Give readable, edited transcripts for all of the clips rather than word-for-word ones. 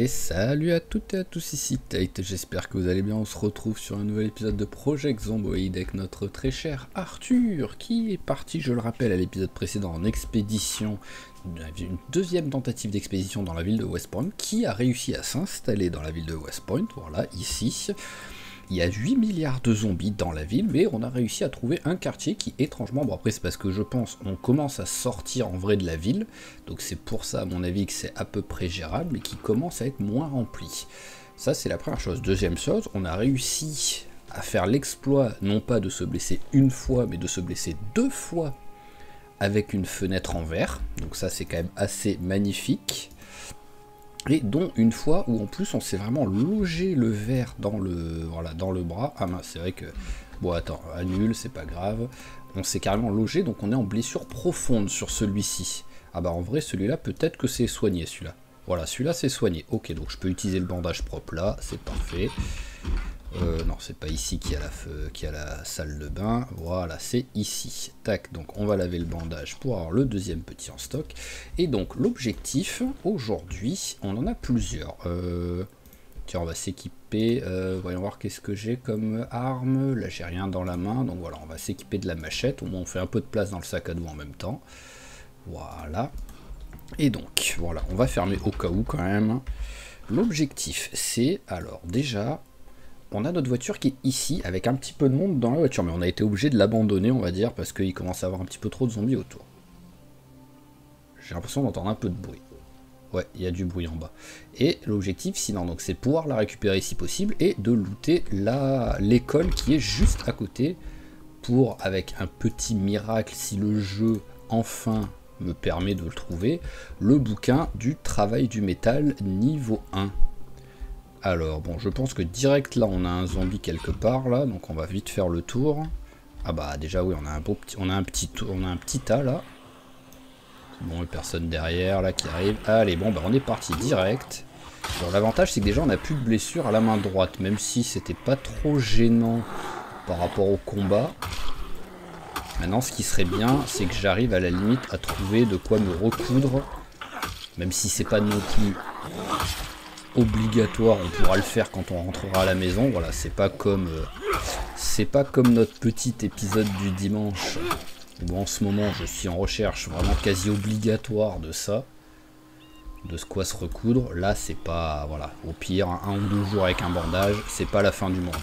Et salut à toutes et à tous, ici Tate, j'espère que vous allez bien. On se retrouve sur un nouvel épisode de Project Zomboid avec notre très cher Arthur, qui est parti, je le rappelle, à l'épisode précédent en expédition, une deuxième tentative d'expédition dans la ville de West Point, qui a réussi à s'installer dans la ville de West Point, voilà, ici. Il y a 8 milliards de zombies dans la ville, mais on a réussi à trouver un quartier qui, étrangement, bon après c'est parce que je pense on commence à sortir en vrai de la ville, donc c'est pour ça à mon avis que c'est à peu près gérable, mais qui commence à être moins rempli. Ça c'est la première chose. Deuxième chose, on a réussi à faire l'exploit, non pas de se blesser une fois, mais de se blesser 2 fois avec une fenêtre en verre, donc ça c'est quand même assez magnifique. Et dont une fois où en plus on s'est vraiment logé le verre dans le, voilà, dans le bras. Ah mince, c'est vrai que... Bon attends, annule, c'est pas grave. On s'est carrément logé, donc on est en blessure profonde sur celui-ci. Ah bah en vrai celui-là peut-être que c'est soigné celui-là. Voilà, celui-là c'est soigné. Ok, donc je peux utiliser le bandage propre là, c'est parfait. Non, c'est pas ici qu'il y a la salle de bain. Voilà, c'est ici. Tac, donc on va laver le bandage pour avoir le deuxième petit en stock. Et donc l'objectif, aujourd'hui, on en a plusieurs. Tiens, on va s'équiper. Voyons voir qu'est-ce que j'ai comme arme. Là, j'ai rien dans la main. Donc voilà, on va s'équiper de la machette. Au moins, on fait un peu de place dans le sac à dos en même temps. Voilà. Et donc, voilà, on va fermer au cas où quand même. L'objectif, c'est, alors déjà... On a notre voiture qui est ici, avec un petit peu de monde dans la voiture, mais on a été obligé de l'abandonner, on va dire, parce qu'il commence à avoir un petit peu trop de zombies autour. J'ai l'impression d'entendre un peu de bruit. Ouais, il y a du bruit en bas. Et l'objectif, sinon, donc, c'est pouvoir la récupérer si possible, et de looter l'école qui est juste à côté, pour, avec un petit miracle, si le jeu, enfin, me permet de le trouver, le bouquin du travail du métal niveau 1. Alors, bon, je pense que direct, là, on a un zombie quelque part, là, donc on va vite faire le tour. Ah bah, déjà, oui, on a un petit tas, là. Bon, et personne derrière, là, qui arrive. Allez, bon, bah, on est parti direct. Alors, l'avantage, c'est que déjà, on n'a plus de blessure à la main droite, même si c'était pas trop gênant par rapport au combat. Maintenant, ce qui serait bien, c'est que j'arrive, à la limite, à trouver de quoi me recoudre, même si c'est pas non plus... obligatoire, on pourra le faire quand on rentrera à la maison. Voilà, c'est pas comme notre petit épisode du dimanche où en ce moment je suis en recherche vraiment quasi obligatoire de ça, de ce quoi se recoudre. Là c'est pas, voilà, au pire un ou 2 jours avec un bandage, c'est pas la fin du monde.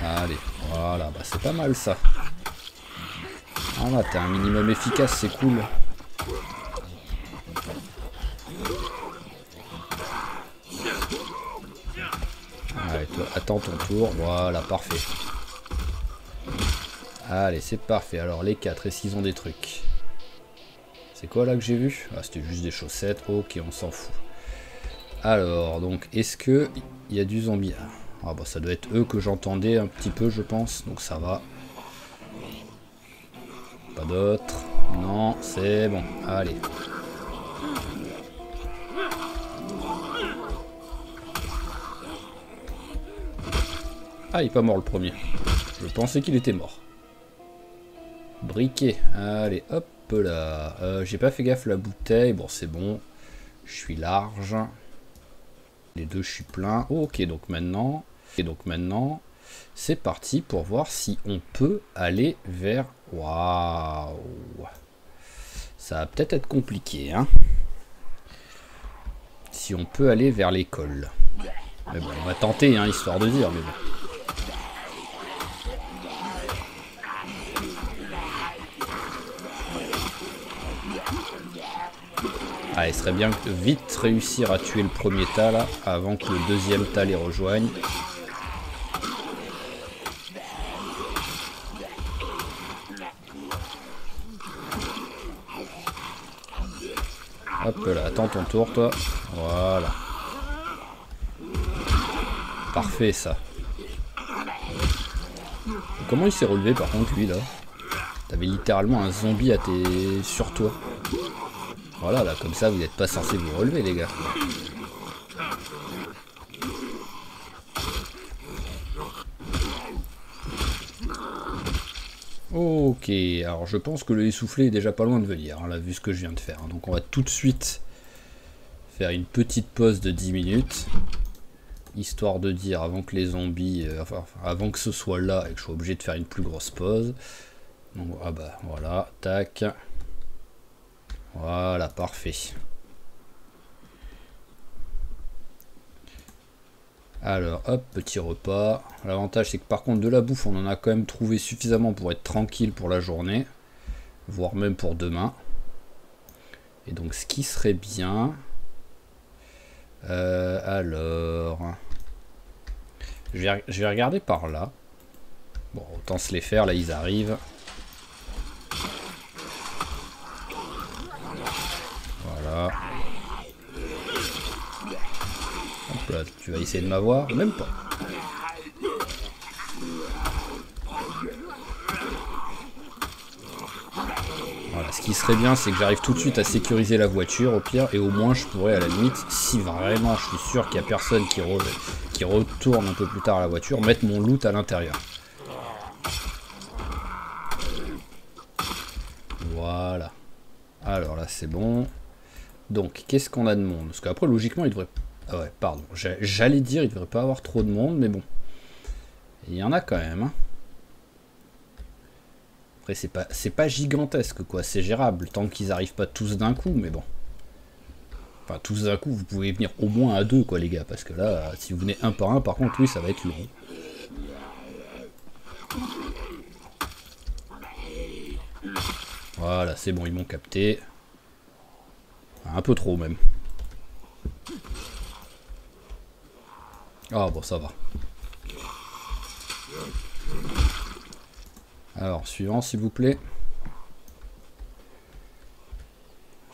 Allez, voilà, bah c'est pas mal ça. Voilà, t'es un minimum efficace, c'est cool. Allez, toi, attends ton tour. Voilà, parfait. Allez, c'est parfait. Alors, les 4, est-ce qu'ils ont des trucs? C'est quoi là que j'ai vu? Ah, c'était juste des chaussettes. Ok, on s'en fout. Alors, donc, est-ce que il y a du zombie? Ah, bah, ça doit être eux que j'entendais un petit peu, je pense. Donc, ça va. Pas d'autres. Non, c'est bon. Allez. Ah, il est pas mort le premier. Je pensais qu'il était mort. Briquet. Allez, hop là. J'ai pas fait gaffe la bouteille. Bon, c'est bon. Je suis large. Les deux, je suis plein. Oh, ok, donc maintenant... c'est parti pour voir si on peut aller vers... Waouh. Ça va peut-être être compliqué, hein. Si on peut aller vers l'école. Mais bon, on va tenter, hein, histoire de dire, mais bon. Ah, il serait bien de vite réussir à tuer le premier tas là, avant que le deuxième tas les rejoigne. Hop là, attends ton tour toi. Voilà. Parfait ça. Comment il s'est relevé par contre lui là? T'avais littéralement un zombie sur toi. Voilà, là, comme ça, vous n'êtes pas censé vous relever, les gars. Ok, alors je pense que le essoufflé est déjà pas loin de venir, hein, là, vu ce que je viens de faire. Hein. Donc on va tout de suite faire une petite pause de 10 minutes. Histoire de dire, avant que les zombies... avant que ce soit là et que je sois obligé de faire une plus grosse pause. Donc, ah bah, voilà, tac. Voilà, parfait. Alors, hop, petit repas. L'avantage, c'est que par contre, de la bouffe, on en a quand même trouvé suffisamment pour être tranquille pour la journée. Voire même pour demain. Et donc, ce qui serait bien... alors... Je vais regarder par là. Bon, autant se les faire, là, ils arrivent. Voilà. Hop là, tu vas essayer de m'avoir? Même pas. Voilà, ce qui serait bien, c'est que j'arrive tout de suite à sécuriser la voiture, au pire, et au moins je pourrais, à la limite, si vraiment je suis sûr qu'il n'y a personne qui retourne un peu plus tard à la voiture, mettre mon loot à l'intérieur. Voilà. Alors là, c'est bon. Donc, qu'est-ce qu'on a de monde? Parce qu'après, logiquement, il devrait... Ah ouais, pardon. J'allais dire, il devrait pas avoir trop de monde, mais bon. Il y en a quand même, hein. Après, c'est pas gigantesque, quoi. C'est gérable, tant qu'ils arrivent pas tous d'un coup, mais bon. Enfin, tous d'un coup, vous pouvez venir au moins à deux, quoi, les gars. Parce que là, si vous venez un par un, par contre, oui, ça va être long. Voilà, c'est bon, ils m'ont capté. Un peu trop, même. Ah, bon, ça va. Alors, suivant, s'il vous plaît.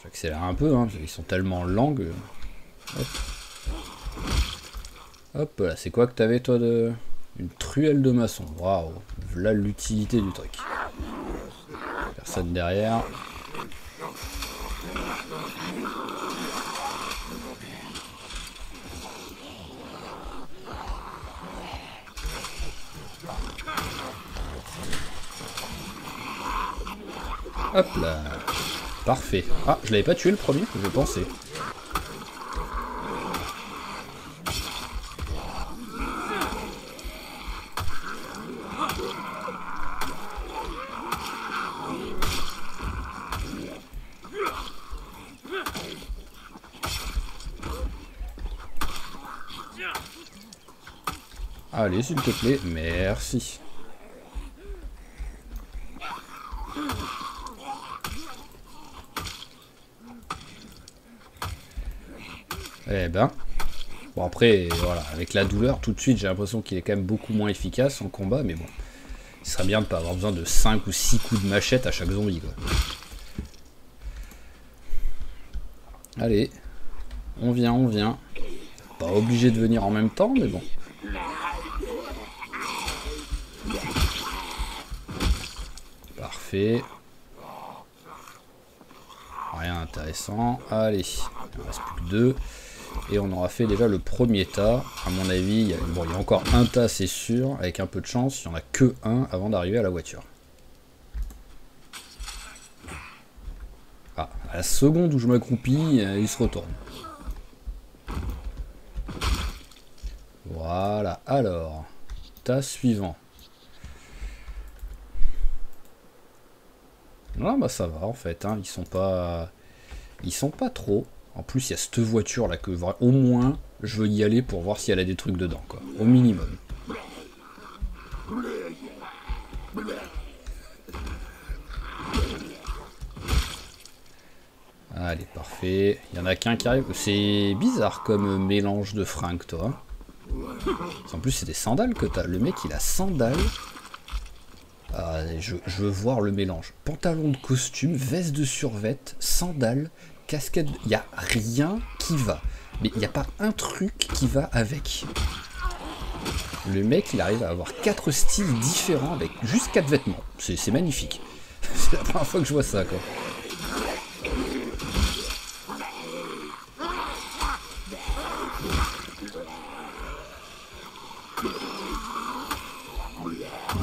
J'accélère un peu, hein, ils sont tellement lents que... Hop. Hop là, c'est quoi que t'avais, toi, de... Une truelle de maçon. Waouh. Voilà l'utilité du truc. Personne derrière. Hop là. Parfait. Ah, je l'avais pas tué le premier, je pensais. Allez, s'il te plaît. Merci. Eh ben. Bon, après, voilà, avec la douleur, tout de suite, j'ai l'impression qu'il est quand même beaucoup moins efficace en combat, mais bon. Il serait bien de ne pas avoir besoin de 5 ou 6 coups de machette à chaque zombie, quoi. Allez. On vient, on vient. Pas obligé de venir en même temps, mais bon. Parfait. Rien d'intéressant. Allez, il ne reste plus que 2. Et on aura fait déjà le premier tas. À mon avis, il y a encore un tas, c'est sûr. Avec un peu de chance, il n'y en a que un avant d'arriver à la voiture. Ah, à la seconde où je m'accroupis, il se retourne. Voilà, alors, tas suivant. Non, bah ça va en fait, hein. Ils sont pas trop. En plus, il y a cette voiture là que au moins je veux y aller pour voir si elle a des trucs dedans, quoi. Au minimum. Allez, parfait. Il y en a qu'un qui arrive. C'est bizarre comme mélange de fringues, toi. En plus, c'est des sandales que t'as. Le mec, il a sandales. Ah, je veux voir le mélange. Pantalon de costume, veste de survêt, sandales, casquette. Il n'y a rien qui va. Mais il n'y a pas un truc qui va avec. Le mec, il arrive à avoir 4 styles différents avec juste 4 vêtements. C'est magnifique. C'est la première fois que je vois ça, quoi.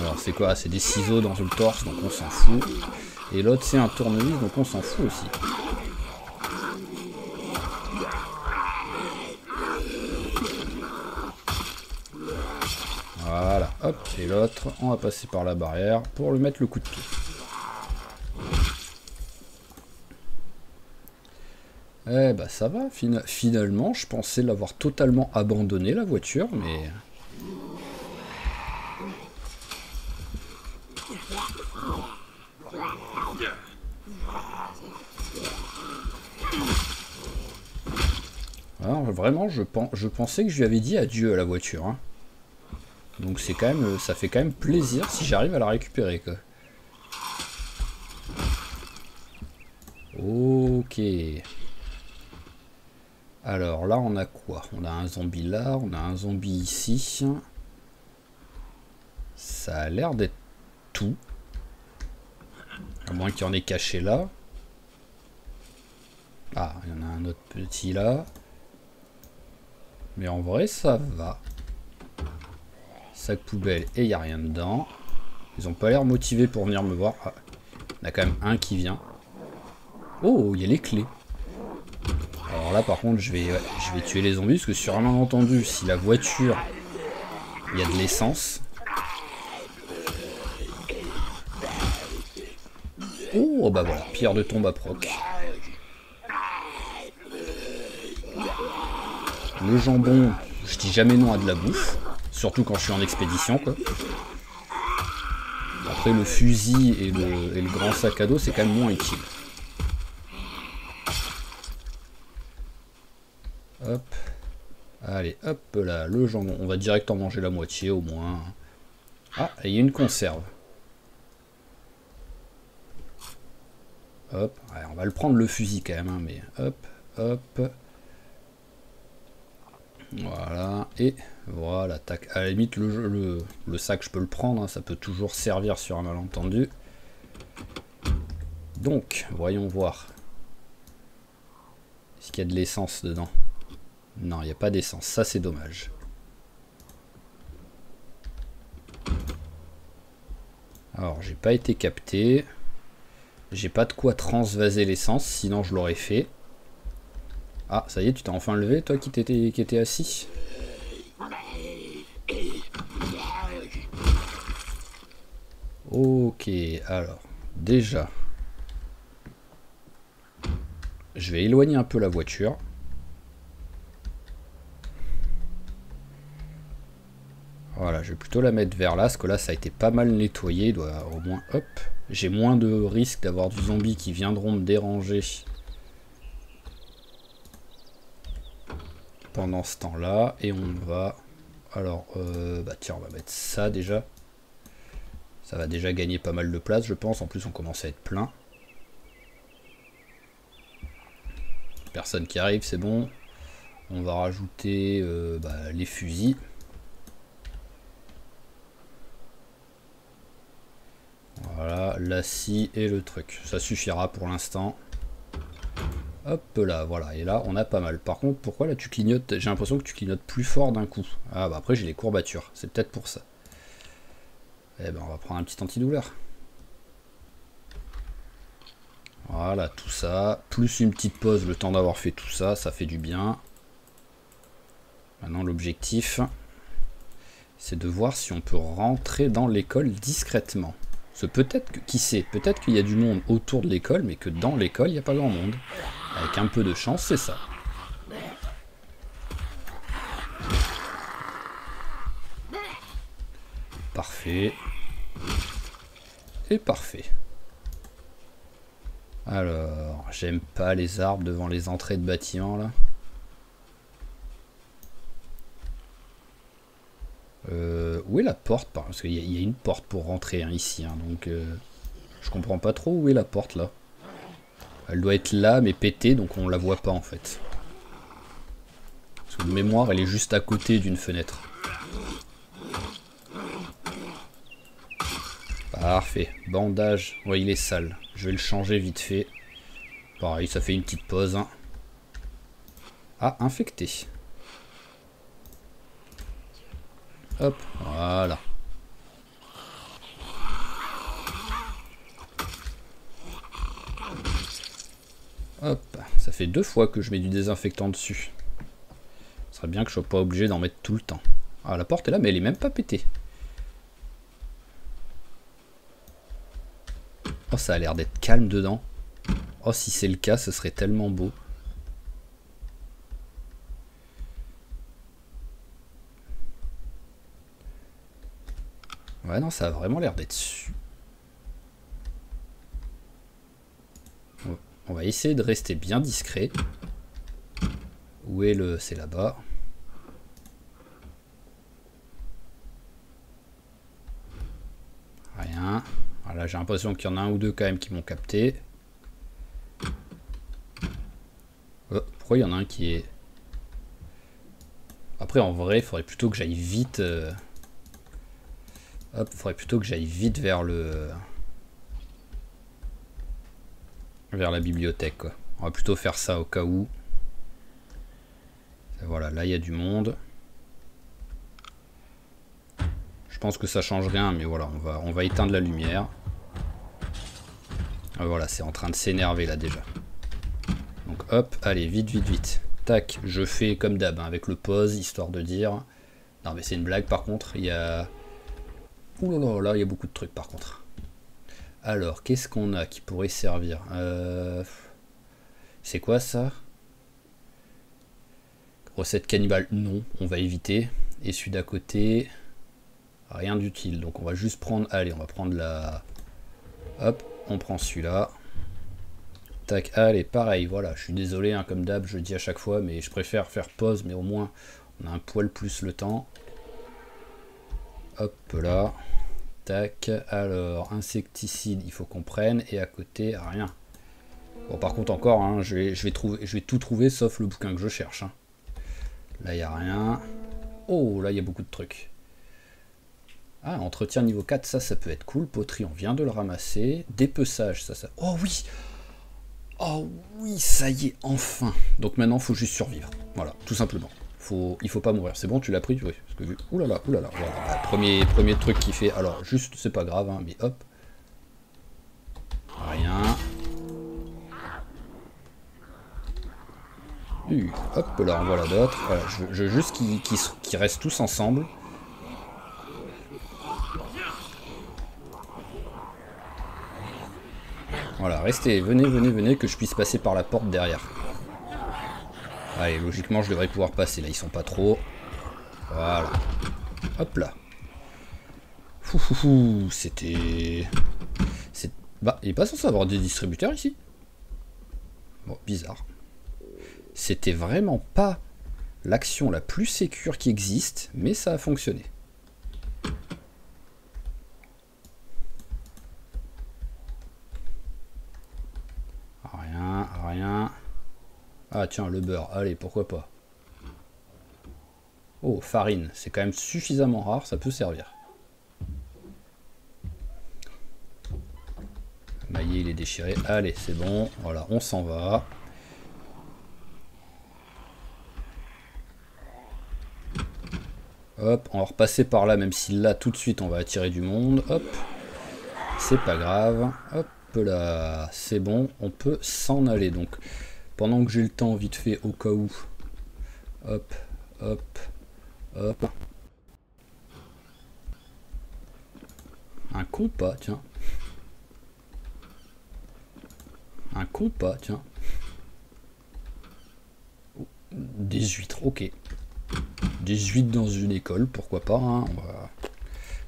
Alors c'est quoi? C'est des ciseaux dans le torse, donc on s'en fout. Et l'autre c'est un tournevis, donc on s'en fout aussi. Voilà, hop, et l'autre, on va passer par la barrière pour lui mettre le coup de pied. Eh bah ça va, finalement, je pensais l'avoir totalement abandonné la voiture, mais... Alors, vraiment, je pensais que je lui avais dit adieu à la voiture, hein. Donc c'est quand même, ça fait quand même plaisir si j'arrive à la récupérer, quoi. Ok. Alors là, on a quoi? On a un zombie là, on a un zombie ici. Ça a l'air d'être tout. À moins qu'il y en ait caché là. Ah, il y en a un autre petit là. Mais en vrai, ça va. Sac poubelle et il n'y a rien dedans. Ils ont pas l'air motivés pour venir me voir. Ah, il y en a quand même un qui vient. Oh, il y a les clés. Alors là, par contre, je vais tuer les zombies parce que sur un malentendu, si la voiture, il y a de l'essence. Oh, bah voilà, pierre de tombe à proc. Le jambon, je dis jamais non à de la bouffe. Surtout quand je suis en expédition, quoi. Après, le fusil et le grand sac à dos, c'est quand même moins utile. Hop. Allez, hop là, le jambon. On va direct en manger la moitié, au moins. Ah, et il y a une conserve. Hop. Ouais, on va le prendre le fusil quand même, hein, mais hop, hop. Voilà, et voilà, tac. À la limite, le sac, je peux le prendre, hein, ça peut toujours servir sur un malentendu. Donc, voyons voir. Est-ce qu'il y a de l'essence dedans? Non, il n'y a pas d'essence, ça c'est dommage. Alors, j'ai pas été capté. J'ai pas de quoi transvaser l'essence, sinon je l'aurais fait. Ah, ça y est, tu t'es enfin levé, toi qui étais assis. Ok, alors, déjà, je vais éloigner un peu la voiture. Voilà, je vais plutôt la mettre vers là, parce que là, ça a été pas mal nettoyé, il doit au moins, hop, j'ai moins de risque d'avoir du zombie qui viendront me déranger pendant ce temps-là, et on va, alors, bah tiens, on va mettre ça déjà. Ça va déjà gagner pas mal de place, je pense. En plus, on commence à être plein. Personne qui arrive, c'est bon. On va rajouter les fusils. Voilà, la scie et le truc. Ça suffira pour l'instant. Hop là, voilà. Et là, on a pas mal. Par contre, pourquoi là tu clignotes? J'ai l'impression que tu clignotes plus fort d'un coup. Ah bah après, j'ai les courbatures. C'est peut-être pour ça. Eh ben, on va prendre un petit antidouleur. Voilà, tout ça. Plus une petite pause, le temps d'avoir fait tout ça. Ça fait du bien. Maintenant, l'objectif, c'est de voir si on peut rentrer dans l'école discrètement. Peut-être que, qui sait, peut-être qu'il y a du monde autour de l'école, mais que dans l'école, il n'y a pas grand monde. Avec un peu de chance, c'est ça. Parfait. Et parfait. Alors, j'aime pas les arbres devant les entrées de bâtiments, là. Où est la porte? Parce qu'il y a une porte pour rentrer hein, ici, hein, donc je comprends pas trop où est la porte là. Elle doit être là mais pétée donc on la voit pas en fait. Parce que de mémoire elle est juste à côté d'une fenêtre. Parfait, bandage, ouais il est sale, je vais le changer vite fait. Pareil ça fait une petite pause. Hein. Ah, infecté. Hop, voilà. fait 2 fois que je mets du désinfectant dessus. Ce serait bien que je sois pas obligé d'en mettre tout le temps. Ah, la porte est là, mais elle est même pas pétée. Oh, ça a l'air d'être calme dedans. Oh, si c'est le cas, ce serait tellement beau. Ouais, non, ça a vraiment l'air d'être su. On va essayer de rester bien discret. Où est le... C'est là-bas. Rien. Voilà, j'ai l'impression qu'il y en a un ou deux quand même qui m'ont capté. Oh, pourquoi il y en a un qui est... Après, en vrai, il faudrait plutôt que j'aille vite... Hop, il faudrait plutôt que j'aille vite vers le... Vers la bibliothèque, quoi. On va plutôt faire ça au cas où. Et voilà, là, il y a du monde. Je pense que ça change rien, mais voilà, on va éteindre la lumière. Ah, voilà, c'est en train de s'énerver, là, déjà. Donc, hop, allez, vite, vite, vite. Tac, je fais comme d'hab, hein, avec le pause, histoire de dire... Non, mais c'est une blague, par contre, il y a... Ouh là là, là, il y a beaucoup de trucs, par contre. Alors, qu'est-ce qu'on a qui pourrait servir? C'est quoi ça? Recette cannibale? Non, on va éviter. Et celui d'à côté, rien d'utile. Donc on va juste prendre... Allez, on va prendre la... Hop, on prend celui-là. Tac, allez, pareil, voilà. Je suis désolé, hein, comme d'hab, je dis à chaque fois, mais je préfère faire pause, mais au moins, on a un poil plus le temps. Hop là. Tac, alors, insecticide, il faut qu'on prenne, et à côté, rien. Bon, par contre, encore, hein, je vais tout trouver, sauf le bouquin que je cherche. Hein. Là, il n'y a rien. Oh, là, il y a beaucoup de trucs. Ah, entretien niveau 4, ça peut être cool. Poterie, on vient de le ramasser. Dépeçage, ça... Oh oui! Oh oui, ça y est, enfin! Donc maintenant, il faut juste survivre. Voilà, tout simplement. Il faut pas mourir. C'est bon, tu l'as pris? Oui, parce que vu... Oulala, oulala. Voilà, bah, premier truc qui fait... Alors, juste, c'est pas grave, hein, mais hop. Rien. Hop là, voilà d'autres. Voilà, je veux juste qu'ils restent tous ensemble. Voilà, restez, venez, que je puisse passer par la porte derrière. Allez, logiquement, je devrais pouvoir passer. Là, ils sont pas trop. Voilà. Hop là. Foufoufou, c'était... Bah, il est pas censé avoir des distributeurs ici. Bon, bizarre. C'était vraiment pas l'action la plus sécure qui existe, mais ça a fonctionné. Rien, rien. Ah tiens, le beurre, allez, pourquoi pas. Oh, farine, c'est quand même suffisamment rare, ça peut servir. Le maillet, il est déchiré. Allez, c'est bon, voilà, on s'en va. Hop, on va repasser par là, même si là, tout de suite, on va attirer du monde. Hop, c'est pas grave. Hop là, c'est bon, on peut s'en aller. Donc, pendant que j'ai le temps, vite fait, au cas où. Hop, hop, hop. Un compas, tiens. Un compas, tiens. Des huîtres, ok. Des huîtres dans une école, pourquoi pas, hein,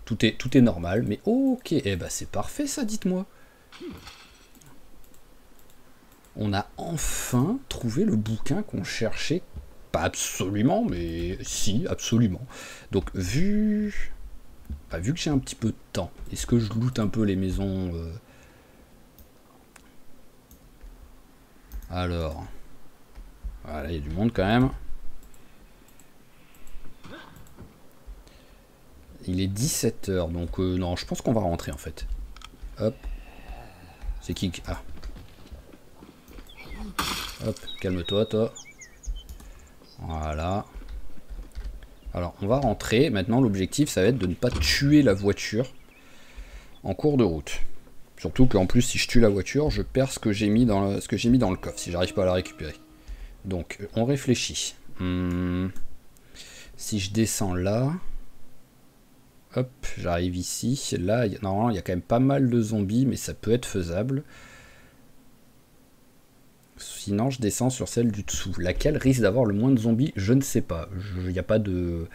tout est normal, mais ok, eh ben c'est parfait ça, dites-moi. On a enfin trouvé le bouquin qu'on cherchait, pas absolument, mais si, absolument. Donc vu que j'ai un petit peu de temps, est-ce que je loot un peu les maisons Alors, voilà, il y a du monde quand même. Il est 17 h, donc non, je pense qu'on va rentrer en fait. Hop. C'est qui? Ah. Hop, calme-toi, toi. Voilà. Alors, on va rentrer. Maintenant, l'objectif, ça va être de ne pas tuer la voiture en cours de route. Surtout qu'en plus, si je tue la voiture, je perds ce que j'ai mis dans le coffre, si j'arrive pas à la récupérer. Donc, on réfléchit. Si je descends là... Hop, j'arrive ici. Là, normalement, il y a quand même pas mal de zombies, mais ça peut être faisable. Sinon, je descends sur celle du dessous. Laquelle risque d'avoir le moins de zombies, je ne sais pas. Il n'y a pas de...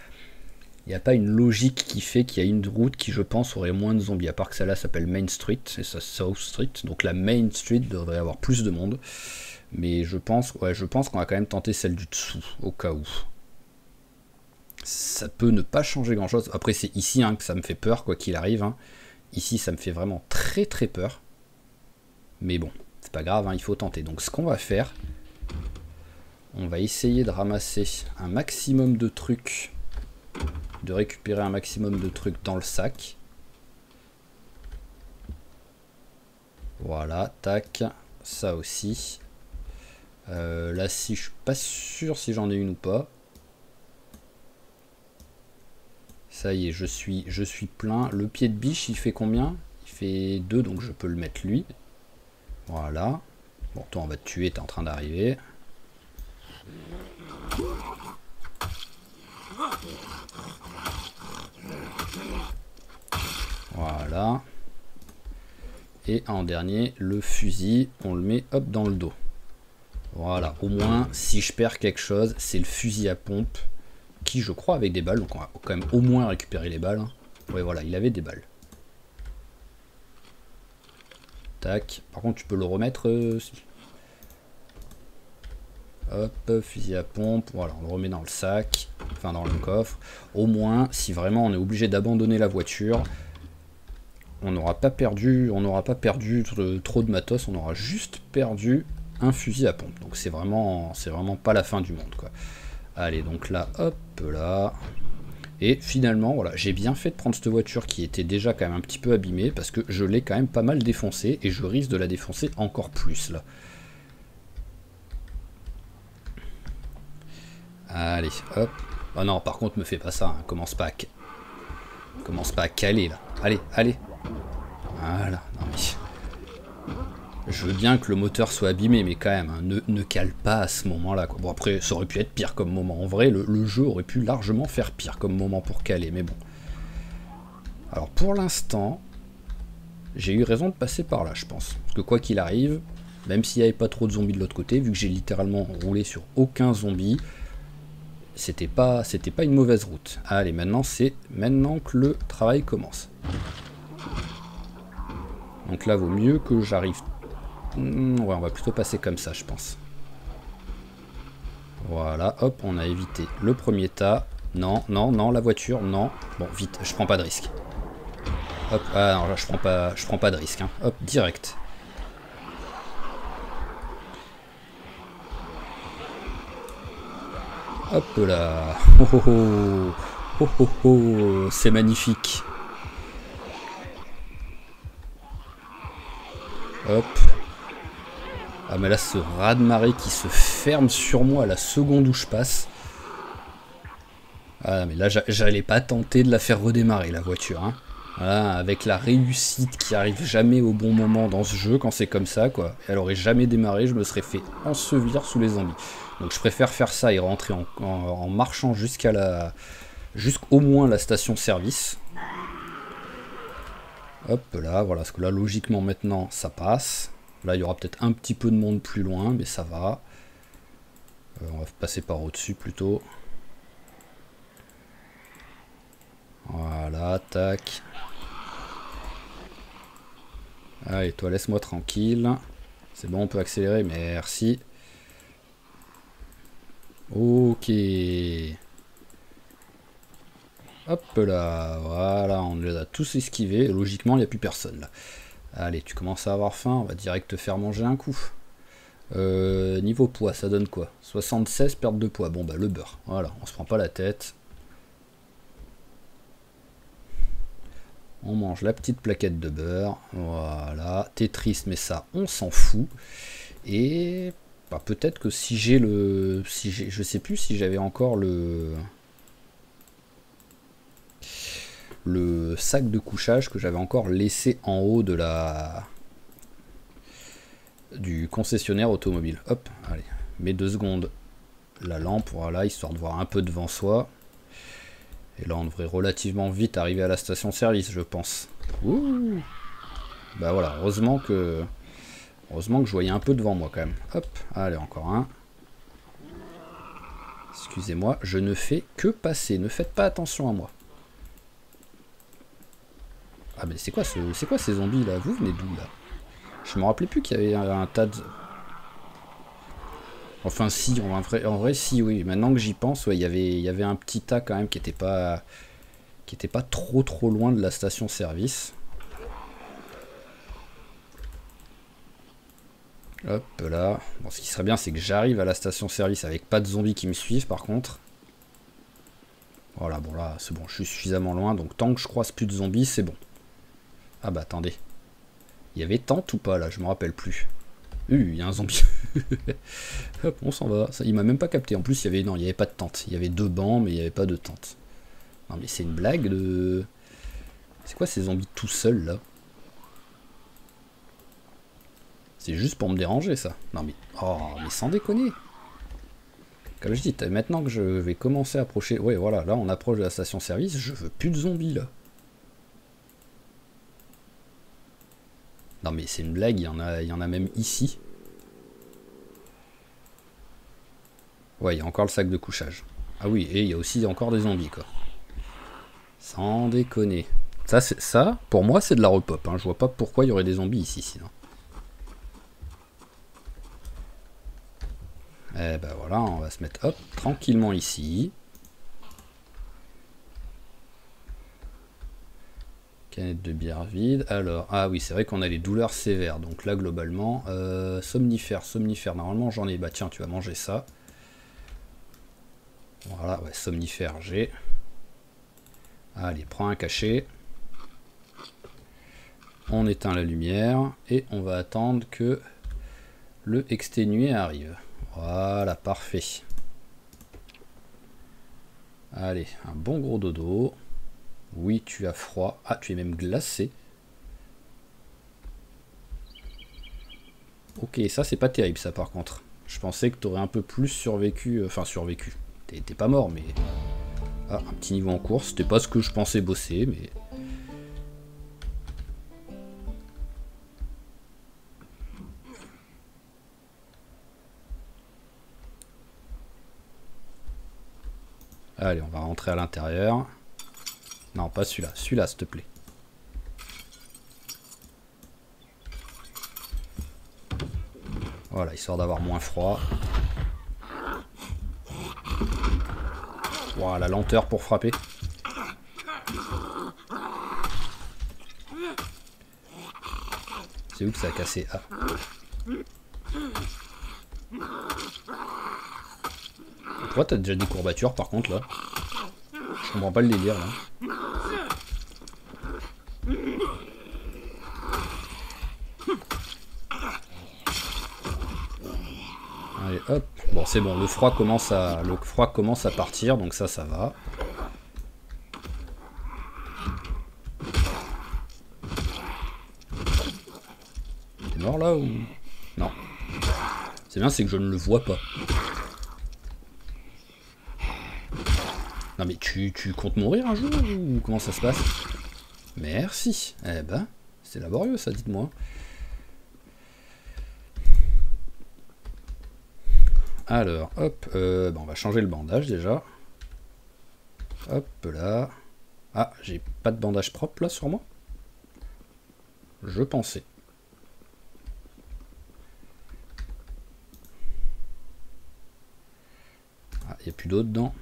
Il n'y a pas une logique qui fait qu'il y a une route qui, je pense, aurait moins de zombies. À part que celle-là s'appelle Main Street, et ça South Street. Donc la Main Street devrait avoir plus de monde. Mais je pense qu'on va quand même tenter celle du dessous, au cas où. Ça peut ne pas changer grand-chose. Après, c'est ici que ça me fait peur, quoi qu'il arrive. Ici, ça me fait vraiment très très peur. Mais bon, c'est pas grave, il faut tenter. Donc ce qu'on va faire, on va essayer de ramasser un maximum de trucs, de récupérer un maximum de trucs dans le sac. Voilà, tac, ça aussi. Là, si je suis pas sûr si j'en ai une ou pas. Ça y est, je suis plein. Le pied de biche, il fait combien? Il fait 2, donc je peux le mettre lui. Voilà. Bon, toi, on va te tuer, t'es en train d'arriver. Voilà. Et en dernier, le fusil, on le met hop dans le dos. Voilà, au moins, si je perds quelque chose, c'est le fusil à pompe. Qui, je crois, avec des balles. Donc on va quand même au moins récupérer les balles. Ouais, voilà, il avait des balles. Tac. Par contre, tu peux le remettre. Hop, fusil à pompe. Voilà, on le remet dans le sac. Enfin, dans le coffre. Au moins, si vraiment on est obligé d'abandonner la voiture, on n'aura pas perdu trop de matos. On aura juste perdu un fusil à pompe. Donc c'est vraiment pas la fin du monde, quoi. Allez, donc là, hop, là. Et finalement, voilà, j'ai bien fait de prendre cette voiture qui était déjà quand même un petit peu abîmée, parce que je l'ai quand même pas mal défoncée, et je risque de la défoncer encore plus, là. Allez, hop. Oh non, par contre, me fais pas ça, commence pas à caler, là. Allez, allez. Voilà, non mais... Je veux bien que le moteur soit abîmé, mais quand même, ne cale pas à ce moment-là. Bon, après, ça aurait pu être pire comme moment. En vrai, le jeu aurait pu largement faire pire comme moment pour caler, mais bon. Alors, pour l'instant, j'ai eu raison de passer par là, je pense. Parce que quoi qu'il arrive, même s'il n'y avait pas trop de zombies de l'autre côté, vu que j'ai littéralement roulé sur aucun zombie, c'était pas une mauvaise route. Allez, maintenant, c'est maintenant que le travail commence. Donc là, vaut mieux que j'arrive... Ouais, on va plutôt passer comme ça, je pense. Voilà, hop, on a évité le premier tas. Non, non, non, la voiture, non. Bon, vite, je prends pas de risque. Hop, ah non, là, je prends pas de risque. Hop, direct. Hop là. Oh oh oh. Oh oh oh. C'est magnifique. Hop. Ah mais là ce raz-de-marée qui se ferme sur moi à la seconde où je passe. Ah mais là j'allais pas tenter de la faire redémarrer la voiture. Voilà, avec la réussite qui arrive jamais au bon moment dans ce jeu quand c'est comme ça quoi. Elle aurait jamais démarré, je me serais fait ensevelir sous les zombies. Donc je préfère faire ça et rentrer en marchant jusqu'au moins la station service. Hop là, voilà, parce que là logiquement maintenant ça passe. Là, il y aura peut-être un petit peu de monde plus loin, mais ça va. On va passer par au-dessus plutôt. Voilà, tac. Allez, toi, laisse-moi tranquille. C'est bon, on peut accélérer, merci. Ok. Hop là, voilà, on les a tous esquivés. Logiquement, il n'y a plus personne là. Allez, tu commences à avoir faim, on va direct te faire manger un coup. Niveau poids, ça donne quoi? 76, perte de poids. Bon bah le beurre, voilà, on se prend pas la tête. On mange la petite plaquette de beurre. Voilà, t'es triste mais ça, on s'en fout. Et bah, peut-être que si j'ai le... je sais plus si j'avais encore le sac de couchage que j'avais encore laissé en haut de la du concessionnaire automobile. Hop, allez, mets 2 secondes la lampe, voilà, histoire de voir un peu devant soi. Et là, on devrait relativement vite arriver à la station-service, je pense. Ouh. Bah voilà, heureusement que je voyais un peu devant moi quand même. Hop, allez, encore un. Excusez-moi, je ne fais que passer, ne faites pas attention à moi. Ah mais c'est quoi ces zombies là? Vous venez d'où là? Je me rappelais plus qu'il y avait un tas de... Enfin si, en vrai si, oui. Maintenant que j'y pense, ouais, il y avait un petit tas quand même qui était pas trop loin de la station-service. Hop là. Bon, ce qui serait bien, c'est que j'arrive à la station-service avec pas de zombies qui me suivent par contre. Voilà, bon là, c'est bon, je suis suffisamment loin, donc tant que je croise plus de zombies, c'est bon. Ah bah attendez. Il y avait tente ou pas là? Je me rappelle plus. Il y a un zombie. Hop, on s'en va. Ça, il m'a même pas capté. En plus, il y avait pas de tente. Il y avait 2 bancs, mais il n'y avait pas de tente. Non mais c'est une blague de... C'est quoi ces zombies tout seuls là? C'est juste pour me déranger ça. Non mais... Oh, mais sans déconner. Comme je dis, maintenant que je vais commencer à approcher... Ouais, voilà, là on approche de la station-service, je veux plus de zombies là. Non mais c'est une blague, il y en a même ici. Ouais, il y a encore le sac de couchage. Ah oui, et il y a aussi encore des zombies quoi. Sans déconner. Ça, pour moi c'est de la repop, hein. Je vois pas pourquoi il y aurait des zombies ici sinon. Eh ben voilà, on va se mettre hop, tranquillement ici. Canette de bière vide. Alors, ah oui, c'est vrai qu'on a les douleurs sévères. Donc là, globalement, somnifère. Normalement, j'en ai. Bah tiens, tu vas manger ça. Voilà, ouais, somnifère, j'ai. Allez, prends un cachet. On éteint la lumière. Et on va attendre que le exténué arrive. Voilà, parfait. Allez, un bon gros dodo. Oui, tu as froid. Ah, tu es même glacé. Ok, ça c'est pas terrible ça par contre. Je pensais que tu aurais un peu plus survécu. Enfin, survécu. T'es pas mort, mais... Ah, un petit niveau en course. C'était pas ce que je pensais bosser, mais... Allez, on va rentrer à l'intérieur. Non, pas celui-là. Celui-là, s'il te plaît. Voilà, histoire d'avoir moins froid. Wow, la lenteur pour frapper. C'est où que ça a cassé? Ah. Pourquoi t'as déjà des courbatures par contre là? Je comprends pas le délire là. Allez hop. Bon c'est bon, le froid commence à partir, donc ça va. T'es mort là ou... Non. C'est bien, c'est que je ne le vois pas. Non mais tu comptes mourir un jour ou comment ça se passe? Merci. Eh ben, c'est laborieux ça, dites-moi. Alors, hop, on va changer le bandage déjà. Hop là. Ah, j'ai pas de bandage propre là sur moi? Je pensais. Ah, il n'y a plus d'eau dedans.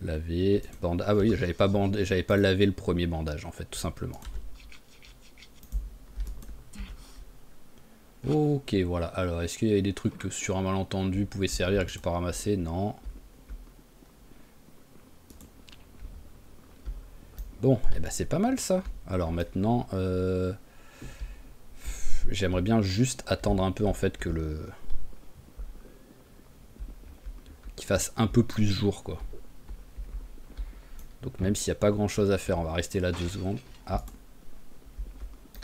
Laver, bandage. Ah oui, j'avais pas lavé le premier bandage en fait, tout simplement. Ok, voilà. Alors, est-ce qu'il y avait des trucs que sur un malentendu pouvaient servir et que j'ai pas ramassé? Non. Bon, et eh ben c'est pas mal ça. Alors maintenant, j'aimerais bien juste attendre un peu en fait que qu'il fasse un peu plus jour quoi. Donc même s'il n'y a pas grand chose à faire, on va rester là 2 secondes. Ah.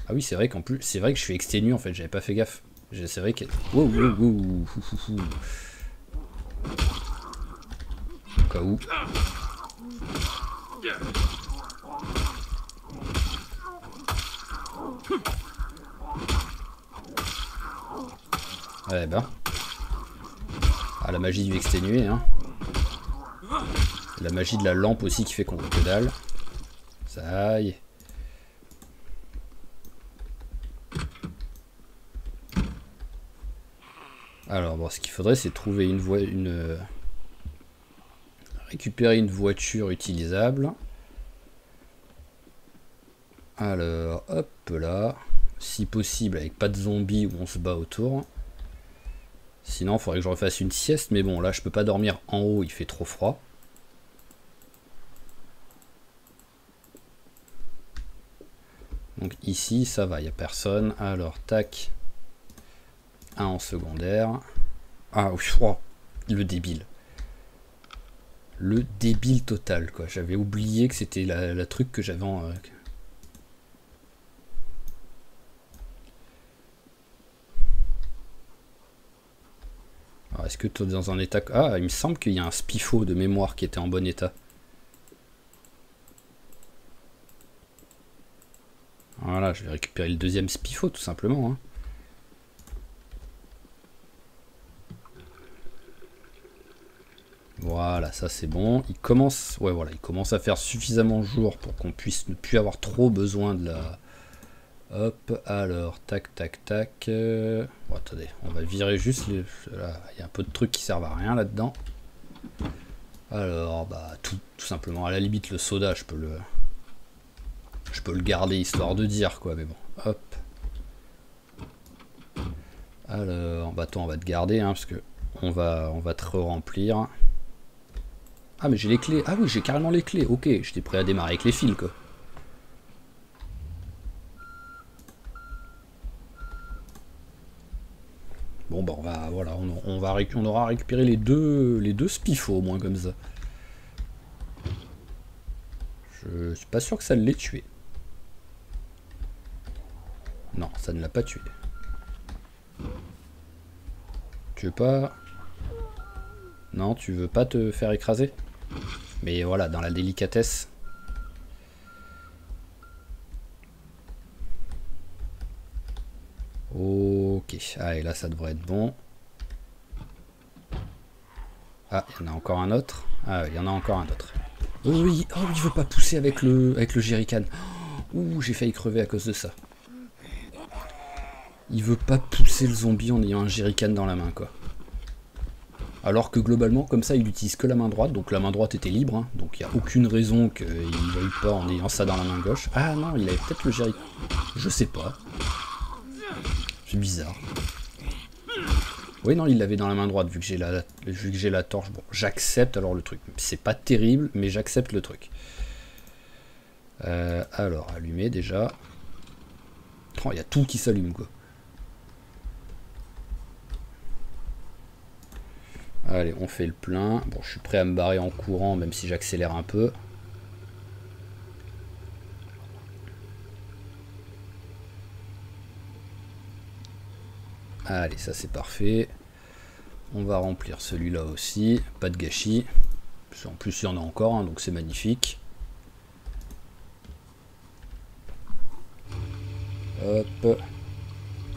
Ah oui, c'est vrai qu'en plus, c'est vrai que je suis exténué en fait, j'avais pas fait gaffe. C'est vrai que... Wow, wow, wow, au cas où. Ouais ben. Ah, la magie du exténué, hein. La magie de la lampe aussi qui fait qu'on voit que dalle. Ça y est. Alors bon, ce qu'il faudrait c'est trouver récupérer une voiture utilisable. Alors hop là, si possible avec pas de zombies où on se bat autour. Sinon il faudrait que je refasse une sieste, mais bon là je peux pas dormir en haut, il fait trop froid. Donc ici ça va, il n'y a personne. Alors tac. Un en secondaire. Ah oui, oh, le débile. Le débile total quoi. J'avais oublié que c'était la truc que j'avais en... Alors est-ce que tu es dans un état... Ah, il me semble qu'il y a un spifo de mémoire qui était en bon état. Voilà, je vais récupérer le deuxième spifo tout simplement. Hein. Voilà, ça c'est bon. Il commence, ouais, voilà, il commence à faire suffisamment jour pour qu'on puisse ne plus avoir trop besoin de la... Hop, alors, tac, tac, tac. Bon, attendez, on va virer juste les... Là, il y a un peu de trucs qui servent à rien là-dedans. Alors, bah, tout simplement. À la limite, le soda, je peux le garder histoire de dire, quoi, mais bon. Hop. Alors, bah, toi, on va te garder, hein, parce que on va te remplir. Ah mais j'ai les clés. Ah oui, j'ai carrément les clés. Ok, j'étais prêt à démarrer avec les fils quoi. Bon bah on va voilà, on aura récupéré les deux spifos au moins comme ça. Je suis pas sûr que ça l'ait tué. Non, ça ne l'a pas tué. Tu veux pas... Non, tu veux pas te faire écraser? Mais voilà, dans la délicatesse. Ok, allez, là ça devrait être bon. Ah, il y en a encore un autre. Ah, il y en a encore un autre. Oh oui, oh, il veut pas pousser avec le jerrycan. Ouh, j'ai failli crever à cause de ça. Il veut pas pousser le zombie en ayant un jerrycan dans la main, quoi. Alors que globalement, comme ça, il utilise que la main droite, donc la main droite était libre, hein, donc il n'y a aucune raison qu'il ne veuille pas en ayant ça dans la main gauche. Ah non, il avait peut-être le jerrycan. Je sais pas. C'est bizarre. Oui, non, il l'avait dans la main droite, vu que j'ai la torche. Bon, j'accepte alors le truc. C'est pas terrible, mais j'accepte le truc. Alors, allumer déjà. Oh, il y a tout qui s'allume, quoi. Allez, on fait le plein. Bon, je suis prêt à me barrer en courant, même si j'accélère un peu. Allez, ça c'est parfait. On va remplir celui-là aussi. Pas de gâchis. En plus, il y en a encore, hein, donc c'est magnifique. Hop.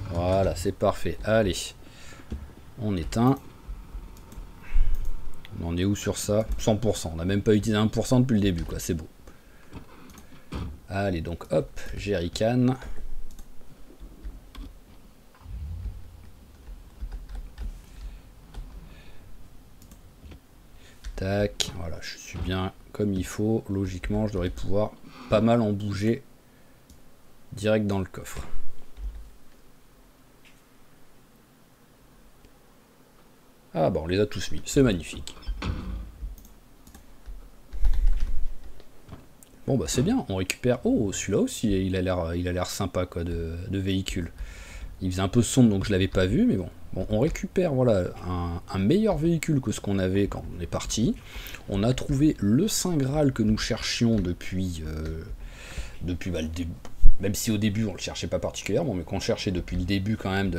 Voilà, c'est parfait. Allez. On éteint. On en est où sur ça? 100%. On n'a même pas utilisé 1% depuis le début, quoi. C'est beau. Allez, donc hop, jerrycan. Tac, voilà, je suis bien comme il faut. Logiquement, je devrais pouvoir pas mal en bouger direct dans le coffre. Ah bon, on les a tous mis, c'est magnifique. Bon bah c'est bien, on récupère... Oh, celui-là aussi, il a l'air sympa quoi de véhicule. Il faisait un peu sombre donc je l'avais pas vu, mais bon. Bon, on récupère voilà, un meilleur véhicule que ce qu'on avait quand on est parti. On a trouvé le Saint Graal que nous cherchions depuis bah, Même si au début on le cherchait pas particulièrement, mais qu'on cherchait depuis le début quand même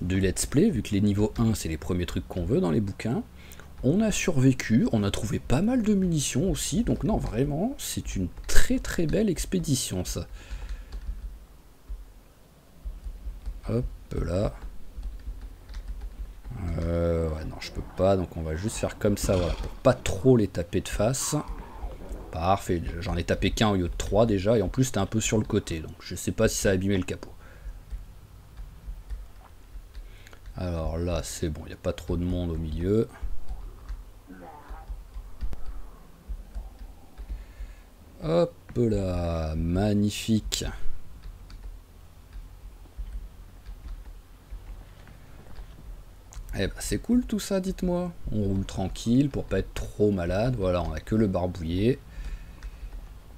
du let's play, vu que les niveaux 1 c'est les premiers trucs qu'on veut dans les bouquins. On a survécu, on a trouvé pas mal de munitions aussi, donc non vraiment c'est une très très belle expédition ça. Hop là. Ouais non je peux pas, donc on va juste faire comme ça, voilà, pour pas trop les taper de face. Parfait, j'en ai tapé qu'un au lieu de 3 déjà, et en plus c'était un peu sur le côté, donc je sais pas si ça a abîmé le capot. Alors là c'est bon, il n'y a pas trop de monde au milieu. Hop là, magnifique. Eh ben c'est cool tout ça, dites-moi. On roule tranquille pour pas être trop malade, voilà, on a que le barbouillé.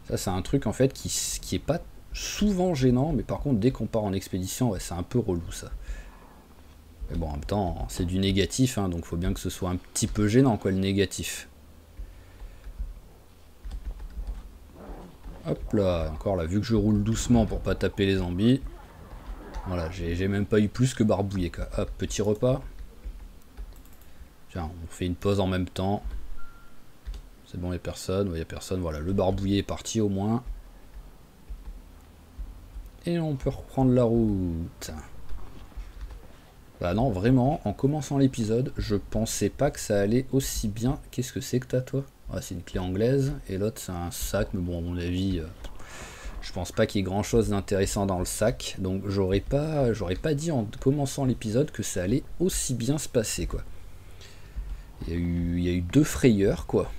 Ça c'est un truc en fait qui est pas souvent gênant, mais par contre dès qu'on part en expédition, ouais, c'est un peu relou ça. Mais bon en même temps c'est du négatif, hein, donc faut bien que ce soit un petit peu gênant quoi le négatif. Hop là, encore là, vu que je roule doucement pour pas taper les zombies. Voilà, j'ai même pas eu plus que barbouillé quoi. Hop, petit repas. Tiens, on fait une pause en même temps. C'est bon, il n'y a personne, ouais, y a personne, voilà, le barbouillé est parti au moins. Et on peut reprendre la route. Bah non, vraiment, en commençant l'épisode, je pensais pas que ça allait aussi bien. Qu'est-ce que c'est que t'as toi? Ah, c'est une clé anglaise, et l'autre c'est un sac, mais bon, à mon avis, je pense pas qu'il y ait grand chose d'intéressant dans le sac, donc j'aurais pas dit en commençant l'épisode que ça allait aussi bien se passer, quoi. Il y a eu 2 frayeurs, quoi.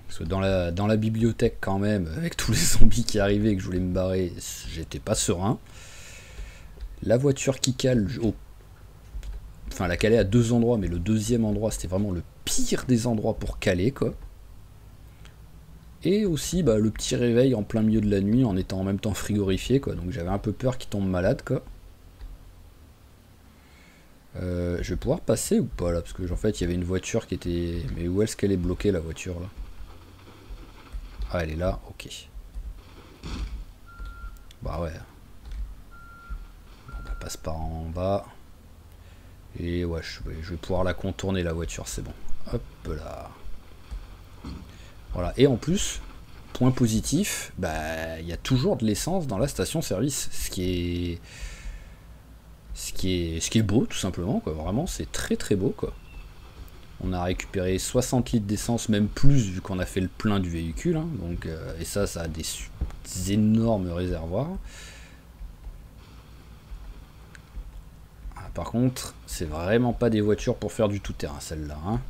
Parce que dans la bibliothèque, quand même, avec tous les zombies qui arrivaient et que je voulais me barrer, j'étais pas serein. La voiture qui cale enfin, elle a calé à 2 endroits, mais le deuxième endroit, c'était vraiment le pire des endroits pour caler, quoi. Et aussi, bah, le petit réveil en plein milieu de la nuit, en étant en même temps frigorifié, quoi. Donc j'avais un peu peur qu'il tombe malade, quoi. Je vais pouvoir passer ou pas, là? Parce que, en fait, il y avait une voiture qui était... Mais où est-ce qu'elle est bloquée, la voiture, là? Ah, elle est là, ok. Bah ouais. On passe par en bas. Et ouais, je vais pouvoir la contourner, la voiture, c'est bon. Hop là. Voilà, et en plus, point positif, bah il y a toujours de l'essence dans la station-service, ce qui est beau tout simplement, quoi. Vraiment, c'est très très beau, quoi. On a récupéré 60 litres d'essence, même plus vu qu'on a fait le plein du véhicule, hein. Donc, et ça a des énormes réservoirs. Par contre, c'est vraiment pas des voitures pour faire du tout-terrain, celle-là, hein.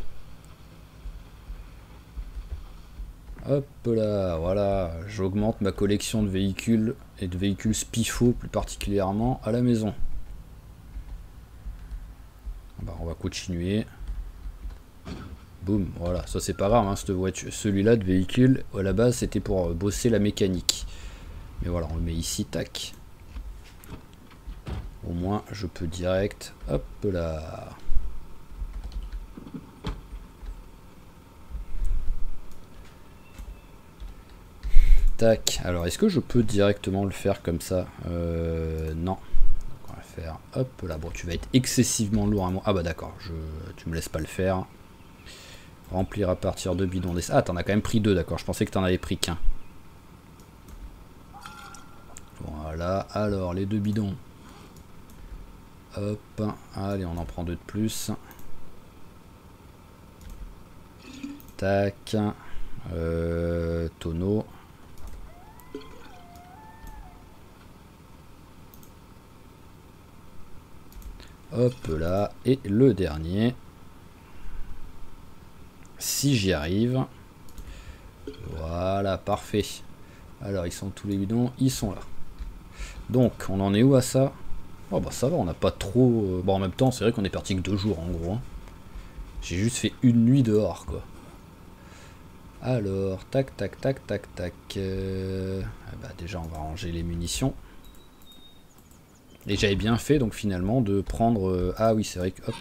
Hop là, voilà, j'augmente ma collection de véhicules et de véhicules spifo plus particulièrement à la maison. Bah, on va continuer. Boum, voilà, ça c'est pas grave, hein, cette voiture, celui-là de véhicule, à la base c'était pour bosser la mécanique. Mais voilà, on le met ici, tac. Au moins, je peux direct, hop là. Tac, alors est-ce que je peux directement le faire comme ça? Non. Donc on va faire, hop là, bon tu vas être excessivement lourd à moi. Ah bah d'accord, tu me laisses pas le faire. Remplir à partir de bidons d'essence. Ah, t'en as quand même pris 2, d'accord, je pensais que t'en avais pris qu'un. Voilà, alors les 2 bidons. Hop, allez, on en prend 2 de plus. Tac. Tonneau. Hop là, et le dernier. Si j'y arrive. Voilà, parfait. Alors, ils sont tous les bidons, ils sont là. Donc, on en est où à ça? Oh bah ça va, on n'a pas trop... Bon, en même temps, c'est vrai qu'on est parti que 2 jours, en gros, hein. J'ai juste fait une nuit dehors, quoi. Alors, tac, tac, tac, tac, tac. Bah déjà, on va ranger les munitions. Et j'avais bien fait, donc, finalement, de prendre... Ah oui, c'est vrai que... Hop.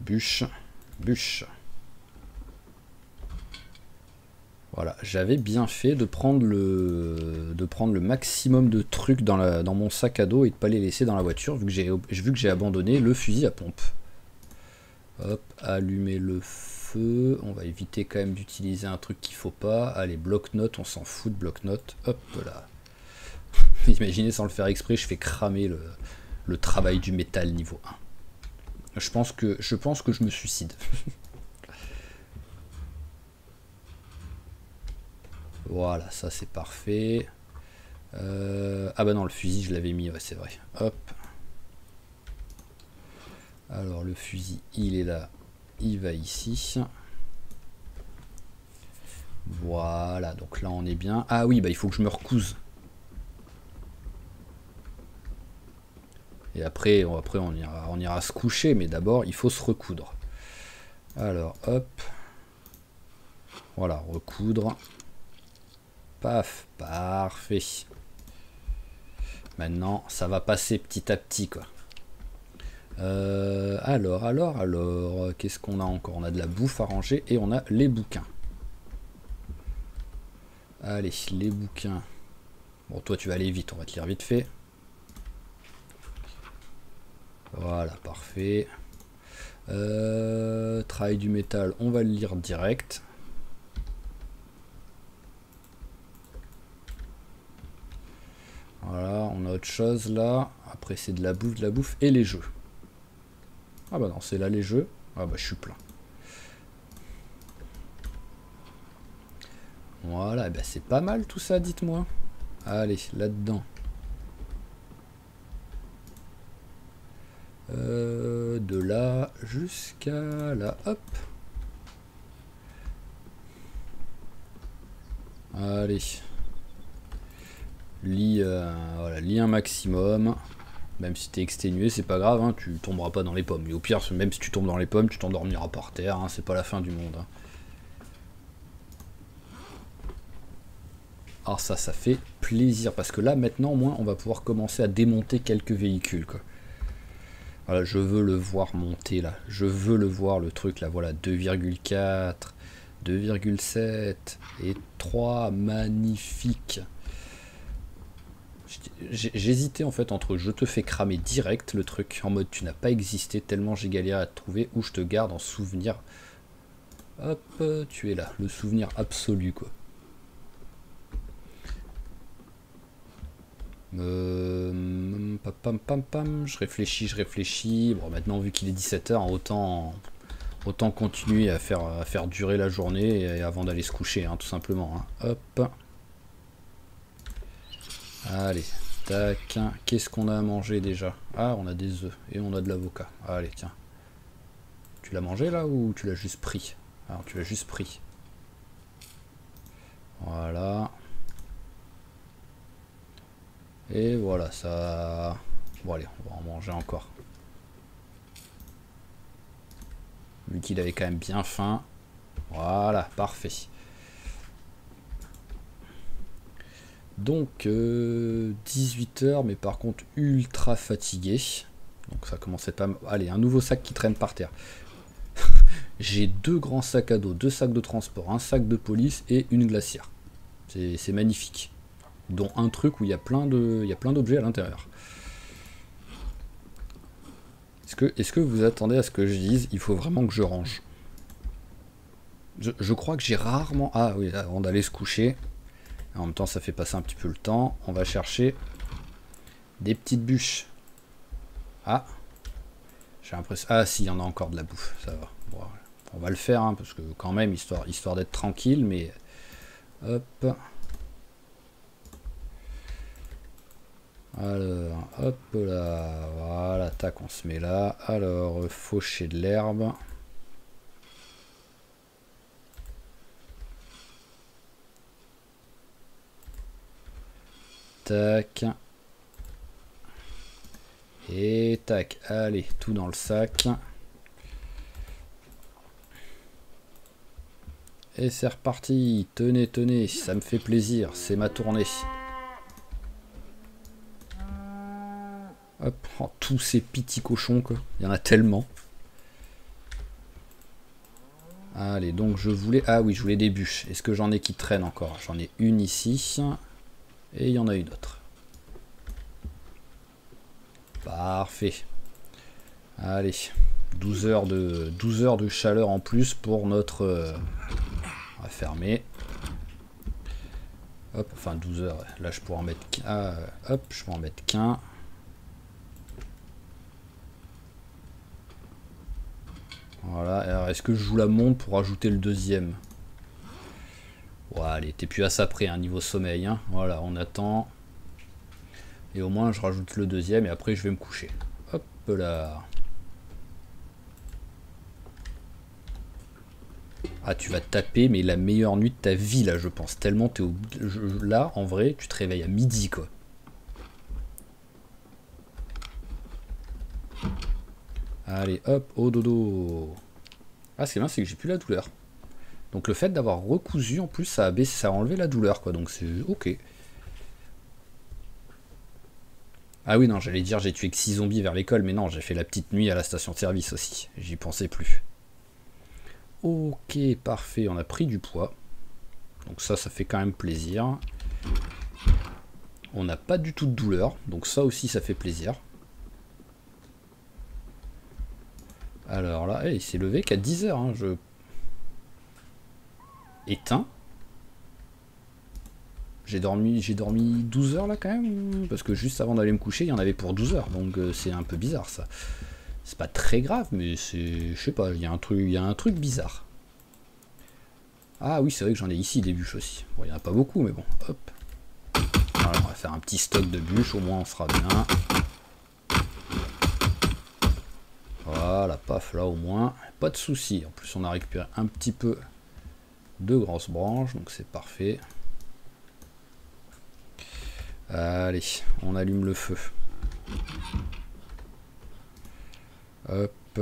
Bûche. Bûche. Voilà, j'avais bien fait de prendre le maximum de trucs dans mon sac à dos et de pas les laisser dans la voiture, vu que j'ai abandonné le fusil à pompe. Hop, allumer le feu. On va éviter quand même d'utiliser un truc qu'il faut pas. Allez, bloc-notes, on s'en fout de bloc-notes. Hop là. Imaginez, sans le faire exprès, je fais cramer le travail du métal niveau 1. Je pense que je me suicide. Voilà, ça c'est parfait. Ah bah non, le fusil je l'avais mis, ouais c'est vrai. Hop. Alors le fusil, il est là, il va ici. Voilà, donc là on est bien. Ah oui, bah il faut que je me recouse. Et après on ira se coucher, mais d'abord il faut se recoudre. Alors hop. Voilà, recoudre. Paf, parfait. Maintenant, ça va passer petit à petit, quoi. Alors, qu'est-ce qu'on a encore? On a de la bouffe à ranger et on a les bouquins. Allez, les bouquins. Bon, toi, tu vas aller vite, on va te lire vite fait. Voilà, parfait. Travail du métal, on va le lire direct. Voilà, on a autre chose là. Après, c'est de la bouffe et les jeux. Ah bah non, c'est là les jeux. Ah bah je suis plein. Voilà, bah c'est pas mal tout ça, dites-moi. Allez, là-dedans. De là jusqu'à là, hop. Allez. Lis, voilà, lis un maximum. Même si t'es exténué, c'est pas grave, hein, tu tomberas pas dans les pommes. Et au pire, même si tu tombes dans les pommes, tu t'endormiras par terre, hein, c'est pas la fin du monde. Hein. Alors ça fait plaisir, parce que là, maintenant, au moins, on va pouvoir commencer à démonter quelques véhicules, quoi. Voilà, je veux le voir monter, là. Je veux le voir, le truc, là, voilà, 2,4, 2,7 et 3, magnifique. J'hésitais en fait entre je te fais cramer direct le truc en mode tu n'as pas existé tellement j'ai galéré à te trouver, ou je te garde en souvenir. Hop, tu es là, le souvenir absolu quoi. Je réfléchis. Bon, maintenant vu qu'il est 17h, autant continuer à faire durer la journée et avant d'aller se coucher, hein, tout simplement. Hein. Hop. Allez, tac. Qu'est-ce qu'on a à manger déjà? Ah, on a des œufs et on a de l'avocat. Allez, tiens. Tu l'as mangé là ou tu l'as juste pris? Alors, tu l'as juste pris. Voilà. Et voilà, ça... Bon, allez, on va en manger encore. Vu qu'il avait quand même bien faim. Voilà, parfait. Donc 18h, mais par contre ultra fatigué. Donc ça commençait pas... Allez, un nouveau sac qui traîne par terre. J'ai 2 grands sacs à dos, 2 sacs de transport, un sac de police et une glacière. C'est magnifique. Dont un truc où il y a plein d'objets à l'intérieur. Est-ce que vous attendez à ce que je dise? Il faut vraiment que je range. Je crois que j'ai rarement... Ah oui, avant d'aller se coucher... En même temps, ça fait passer un petit peu le temps. On va chercher des petites bûches. Ah, j'ai l'impression... Ah, si, il y en a encore de la bouffe, ça va. Bon, on va le faire, hein, parce que quand même, histoire d'être tranquille, mais... Hop. Alors, hop là. Voilà, tac, on se met là. Alors, faucher de l'herbe. Tac. Et tac. Allez, tout dans le sac. Et c'est reparti. Tenez, tenez, ça me fait plaisir. C'est ma tournée. Hop, oh, tous ces petits cochons, quoi. Il y en a tellement. Allez, donc je voulais... Ah oui, je voulais des bûches. Est-ce que j'en ai qui traînent encore? J'en ai une ici. Et il y en a une autre. Parfait. Allez. 12 heures de chaleur en plus pour notre... On va fermer. Hop, enfin 12 heures. Là, je pourrais en mettre... hop, je peux en mettre qu'un. Voilà. Alors, est-ce que je joue la montre pour ajouter le deuxième? Ouais, allez, t'es plus à ça près, hein, niveau sommeil. Hein. Voilà, on attend. Et au moins, je rajoute le deuxième et après, je vais me coucher. Hop là. Ah, tu vas taper, mais la meilleure nuit de ta vie, là, je pense. Tellement t'es là, en vrai, tu te réveilles à midi, quoi. Allez, hop, au dodo. Ah, ce qui est bien, c'est que j'ai plus la douleur. Donc le fait d'avoir recousu, en plus, ça a baissé, ça a enlevé la douleur, quoi. Donc c'est ok. Ah oui, non, j'allais dire j'ai tué que 6 zombies vers l'école, mais non, j'ai fait la petite nuit à la station de service aussi. J'y pensais plus. Ok, parfait, on a pris du poids. Donc ça fait quand même plaisir. On n'a pas du tout de douleur, donc ça aussi, ça fait plaisir. Alors là, il s'est levé qu'à 10 heures. Hein, je... Éteint. J'ai dormi 12 heures là quand même. Parce que juste avant d'aller me coucher, il y en avait pour 12 heures. Donc c'est un peu bizarre ça. C'est pas très grave, mais c'est... Je sais pas, il y a un truc bizarre. Ah oui, c'est vrai que j'en ai ici des bûches aussi. Bon, il n'y en a pas beaucoup, mais bon, hop. Voilà, on va faire un petit stock de bûches, au moins on sera bien. Voilà, paf, là au moins, pas de soucis. En plus, on a récupéré un petit peu de grosses branches, donc c'est parfait. Allez, on allume le feu. Hop,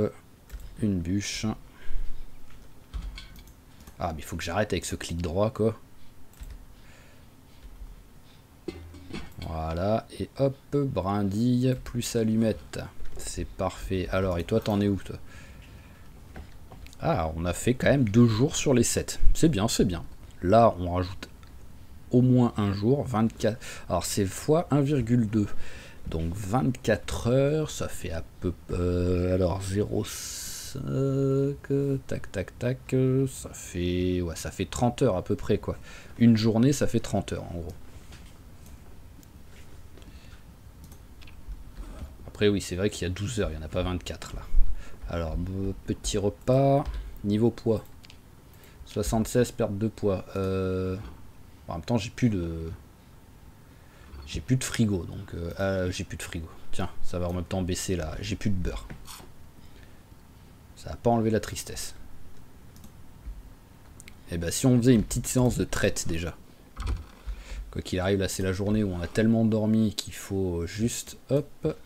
une bûche. Ah, mais il faut que j'arrête avec ce clic droit, quoi. Voilà, et hop, brindille plus allumette. C'est parfait. Alors, et toi, t'en es où, toi? Ah, on a fait quand même 2 jours sur les 7. C'est bien, c'est bien. Là, on rajoute au moins un jour, 24. Alors, c'est fois 1,2. Donc, 24 heures, ça fait à peu... alors, 0,5... Tac, tac, tac. Ça fait... Ouais, ça fait 30 heures à peu près, quoi. Une journée, ça fait 30 heures, en gros. Après, oui, c'est vrai qu'il y a 12 heures, il n'y en a pas 24, là. Alors, petit repas. Niveau poids. 76, perte de poids. En même temps, j'ai plus de frigo, donc... j'ai plus de frigo. Tiens, ça va en même temps baisser, là. J'ai plus de beurre. Ça n'a pas enlevé la tristesse. Et ben, si on faisait une petite séance de traite, déjà. Quoi qu'il arrive, là, c'est la journée où on a tellement dormi qu'il faut juste, hop...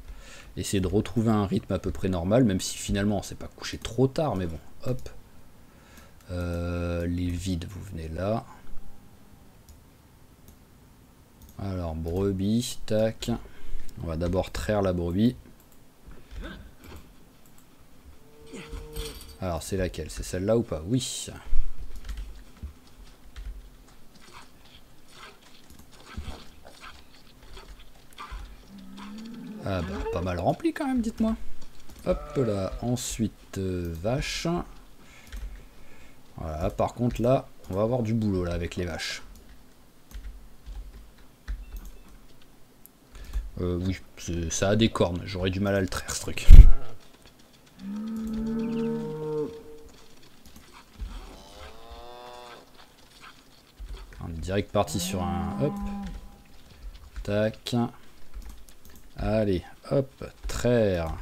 essayer de retrouver un rythme à peu près normal, même si finalement on s'est pas couché trop tard, mais bon, hop. Les vides, vous venez là. Alors, brebis, tac. On va d'abord traire la brebis. Alors, c'est laquelle? C'est celle-là ou pas? Oui. Ah bah, pas mal rempli quand même, dites-moi. Hop là, ensuite, vache. Voilà, par contre là, on va avoir du boulot là avec les vaches. Oui, ça a des cornes, j'aurais du mal à le traire ce truc. On est direct parti sur un... Hop. Tac. Allez, hop, traire.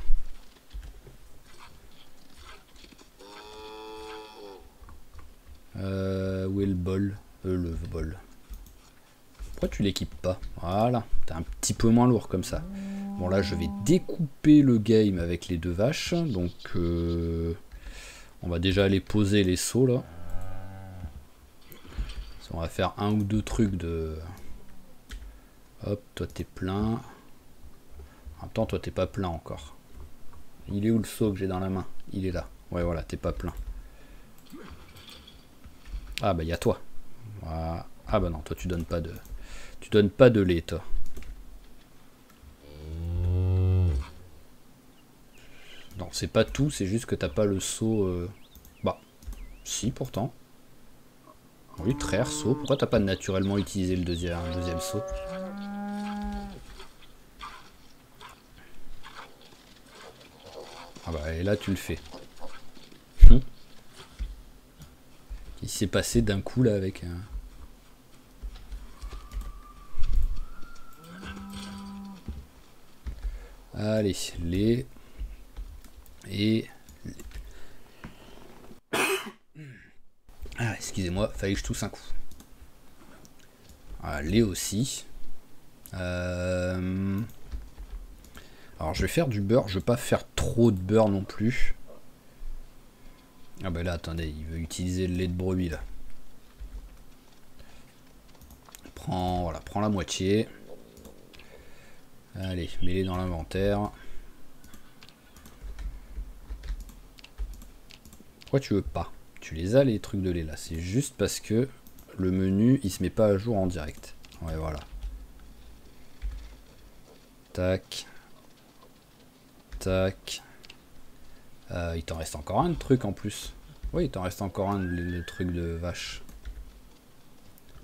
Où est le bol? Le bol. Pourquoi tu l'équipes pas? Voilà, t'es un petit peu moins lourd comme ça. Bon là, je vais découper le game avec les 2 vaches. Donc, on va déjà aller poser les seaux là. On va faire 1 ou 2 trucs de... Hop, toi t'es plein. En même temps, toi t'es pas plein encore. Il est où le seau que j'ai dans la main? Il est là. Ouais, voilà, t'es pas plein. Ah bah il y a toi. Ah bah non, toi tu donnes pas de... Tu donnes pas de lait, toi. Non, c'est pas tout, c'est juste que t'as pas le seau... Bah, si pourtant. Oui, traire, seau. Pourquoi t'as pas naturellement utilisé le deuxième seau? Ah bah et là tu le fais. Il s'est passé d'un coup là avec un... Allez, lait. Et... Ah, excusez-moi, fallait que je tousse un coup. Ah, lait aussi. Alors je vais faire du beurre, je vais pas faire trop de beurre non plus. Ah bah là attendez, il veut utiliser le lait de brebis là. Voilà, prends la moitié. Allez, mets-les dans l'inventaire. Pourquoi tu veux pas? Tu les as les trucs de lait là, c'est juste parce que le menu il se met pas à jour en direct. Ouais voilà. Tac. Tac. Il t'en reste encore un de truc en plus. Oui, il t'en reste encore un le truc de vache.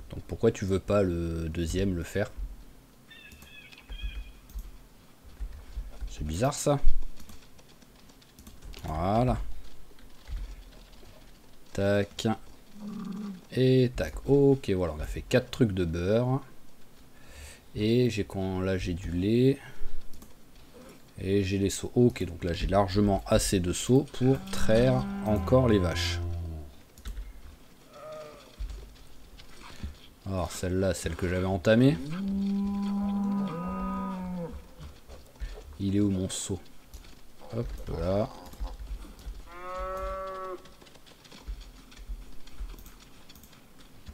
Donc pourquoi tu veux pas le deuxième le faire? C'est bizarre ça. Voilà. Tac. Et tac. Ok, voilà, on a fait 4 trucs de beurre. Et là j'ai du lait. Et j'ai les seaux. Ok, donc là j'ai largement assez de seaux pour traire encore les vaches. Alors celle-là, celle que j'avais entamée. Il est où mon seau? Hop là.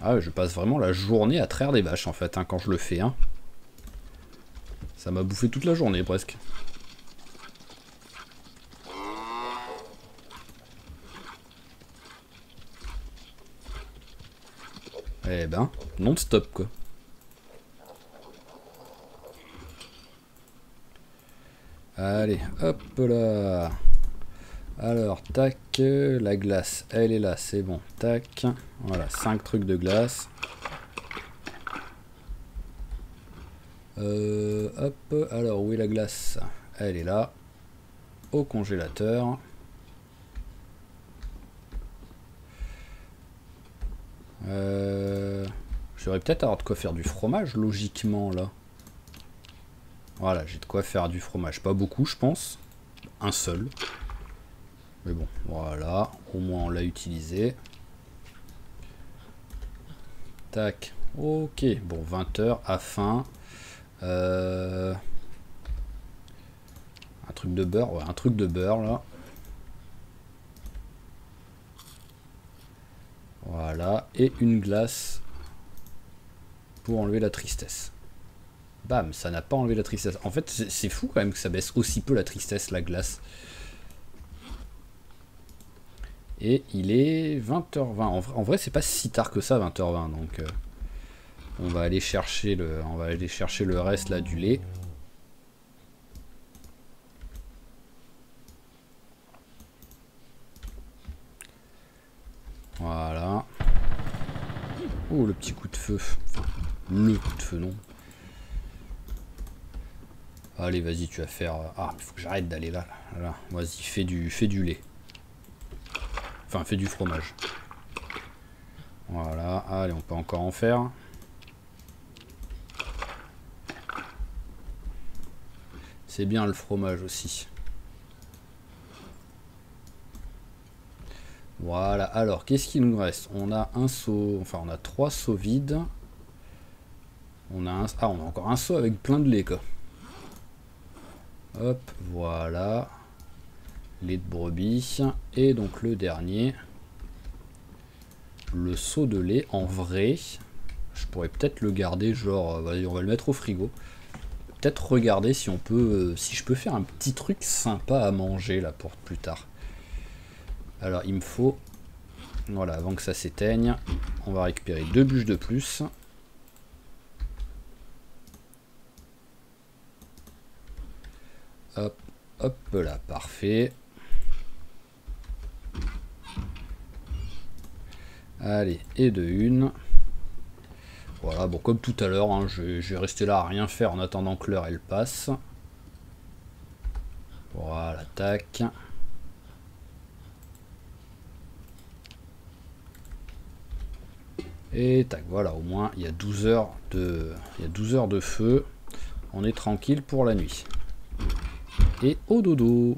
Ah, je passe vraiment la journée à traire des vaches en fait, hein, quand je le fais. Hein. Ça m'a bouffé toute la journée presque. Eh ben, non-stop quoi. Allez, hop là. Alors, tac, la glace, elle est là, c'est bon. Tac, voilà, 5 trucs de glace. Hop, alors où est la glace? Elle est là, au congélateur. J'aurais peut-être avoir de quoi faire du fromage, logiquement, là. Voilà, j'ai de quoi faire du fromage. Pas beaucoup, je pense. Un seul. Mais bon, voilà. Au moins, on l'a utilisé. Tac. Ok. Bon, 20 h à fin. Un truc de beurre. Ouais, un truc de beurre, là. Voilà. Et une glace pour enlever la tristesse. Bam, ça n'a pas enlevé la tristesse. En fait, c'est fou quand même que ça baisse aussi peu la tristesse, la glace. Et il est 20 h 20. En vrai, c'est pas si tard que ça, 20 h 20. Donc, on va aller chercher le reste là du lait. Voilà. Oh, le petit coup de feu. Enfin, le coup de feu, non. Allez, vas-y, tu vas faire... Ah, il faut que j'arrête d'aller là. Voilà. Vas-y, fais du lait. Enfin, fais du fromage. Voilà. Allez, on peut encore en faire. C'est bien le fromage aussi. Voilà. Alors, qu'est-ce qu'il nous reste? On a un seau... Enfin, on a 3 seaux vides. On a encore un seau avec plein de lait, quoi. Hop, voilà. Lait de brebis. Et donc le dernier. Le seau de lait. En vrai, je pourrais peut-être le garder, genre... Vas-y, on va le mettre au frigo. Peut-être regarder si on peut... si je peux faire un petit truc sympa à manger, là, pour plus tard. Alors, il me faut Voilà, avant que ça s'éteigne, on va récupérer 2 bûches de plus. Hop, hop là, parfait. Allez, et de une. Voilà, bon, comme tout à l'heure, hein, je vais rester là à rien faire en attendant que l'heure elle passe. Voilà, tac. Et tac, voilà, au moins il y a 12 heures de feu. On est tranquille pour la nuit. Et au dodo.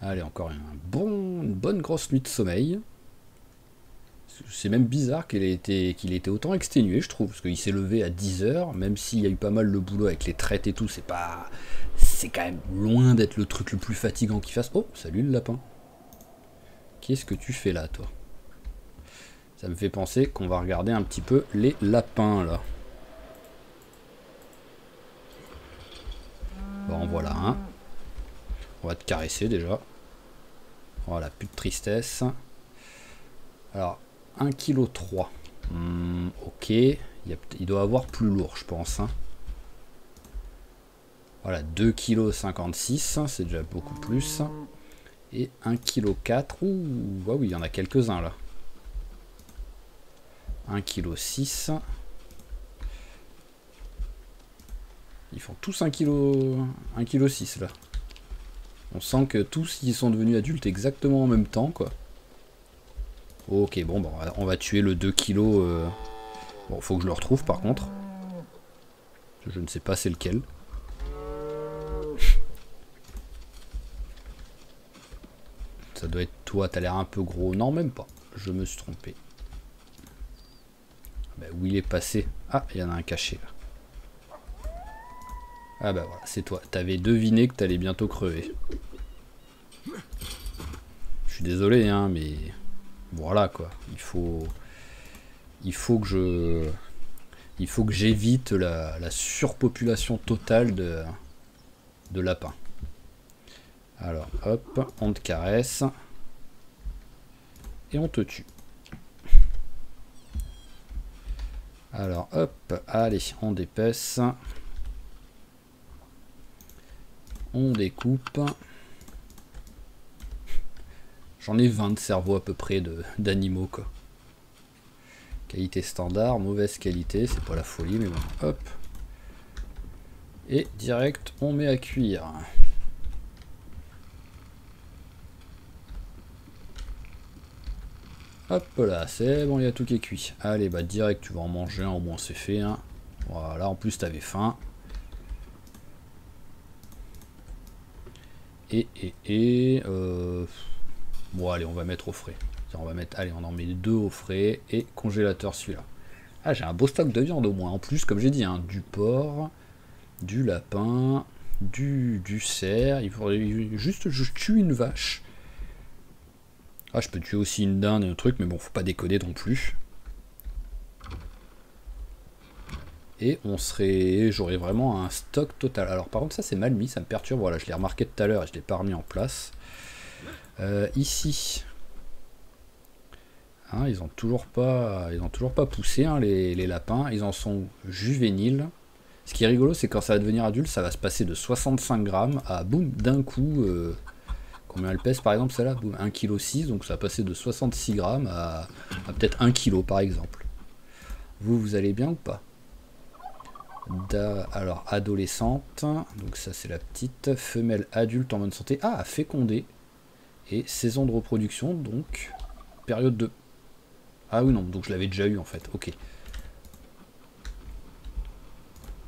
Allez, encore une bonne grosse nuit de sommeil. C'est même bizarre qu'il ait été autant exténué, je trouve, parce qu'il s'est levé à 10 heures, même s'il y a eu pas mal de boulot avec les traites et tout, c'est quand même loin d'être le truc le plus fatigant qu'il fasse. Oh, salut le lapin. Qu'est-ce que tu fais là, toi? Ça me fait penser qu'on va regarder un petit peu les lapins, là. Bon, voilà un. On va te caresser, déjà. Voilà, plus de tristesse. Alors, 1,3 kg. Ok. Il doit avoir plus lourd, je pense. Hein. Voilà, 2,56 kg. C'est déjà beaucoup plus. Et 1,4 kg. Ouh, ah oui, il y en a quelques-uns, là. 1,6 kg. Ils font tous 1,6 kg, là. On sent que tous ils sont devenus adultes exactement en même temps, quoi. Ok, bon, on va tuer le 2 kg. Bon, faut que je le retrouve par contre. Je ne sais pas c'est lequel. Ça doit être toi, t'as l'air un peu gros. Non, même pas. Je me suis trompé. Bah, où il est passé? Ah, il y en a un caché là. Ah bah voilà, c'est toi. T'avais deviné que t'allais bientôt crever. Je suis désolé, hein, mais voilà quoi. Il faut que j'évite la surpopulation totale de lapins. Alors, hop, on te caresse. Et on te tue. Alors, hop, allez, on dépaisse. On découpe. J'en ai 20 de cerveaux à peu près d'animaux, quoi. Qualité standard, mauvaise qualité, c'est pas la folie, mais bon, hop. Et direct, on met à cuire. Hop là, c'est bon, il y a tout qui est cuit. Allez, bah direct, tu vas en manger un, au moins c'est fait. Hein. Voilà, en plus t'avais faim. Bon, allez, on va mettre au frais. Allez, on en met 2 au frais et congélateur celui-là. Ah, j'ai un beau stock de viande au moins. En plus, comme j'ai dit, hein, du porc, du lapin, du cerf. Il faudrait juste je tue une vache. Ah, je peux tuer aussi une dinde et un truc, mais bon, faut pas déconner non plus. Et j'aurais vraiment un stock total. Alors par contre, ça c'est mal mis, ça me perturbe. Voilà, je l'ai remarqué tout à l'heure et je l'ai pas remis en place. Ici, hein, ils ont toujours pas poussé, hein, les lapins. Ils en sont juvéniles. Ce qui est rigolo, c'est quand ça va devenir adulte, ça va se passer de 65 grammes à boum d'un coup. Combien elle pèse par exemple celle-là? 1,6 kg, donc ça va passer de 66 grammes à peut-être 1 kg par exemple. Vous allez bien ou pas? Alors, adolescente, donc ça c'est la petite. Femelle adulte en bonne santé. Ah, fécondée. Et saison de reproduction, donc période de... Ah oui, non, donc je l'avais déjà eu en fait, ok.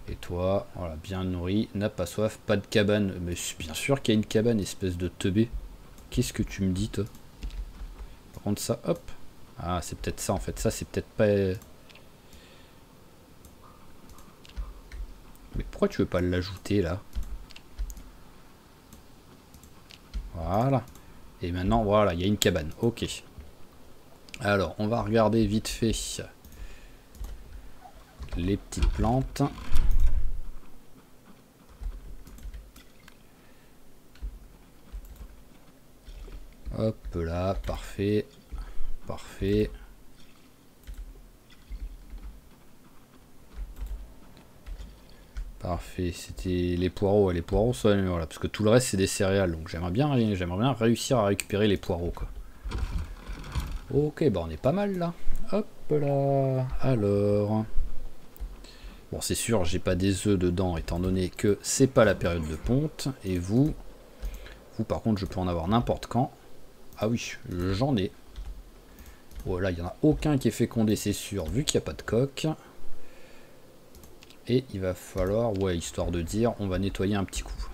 Et toi, voilà, bien nourri, n'a pas soif, pas de cabane. Mais bien sûr qu'il y a une cabane, espèce de teubé. Qu'est-ce que tu me dis, toi? Par contre, ça, hop. Ah, c'est peut-être ça, en fait. Ça, c'est peut-être pas... Mais pourquoi tu veux pas l'ajouter, là? Voilà. Et maintenant, voilà, il y a une cabane. Ok. Alors, on va regarder vite fait les petites plantes. Hop là, parfait. Parfait. Parfait, c'était les poireaux. Les poireaux sont les là, parce que tout le reste c'est des céréales. Donc j'aimerais bien réussir à récupérer les poireaux quoi. Ok, bah on est pas mal là. Hop là. Alors. Bon, c'est sûr, j'ai pas des œufs dedans, étant donné que c'est pas la période de ponte. Et vous par contre, je peux en avoir n'importe quand. Ah oui, j'en ai. Voilà, il n'y en a aucun qui est fécondé, c'est sûr, vu qu'il n'y a pas de coque. Et il va falloir, ouais, histoire de dire, on va nettoyer un petit coup.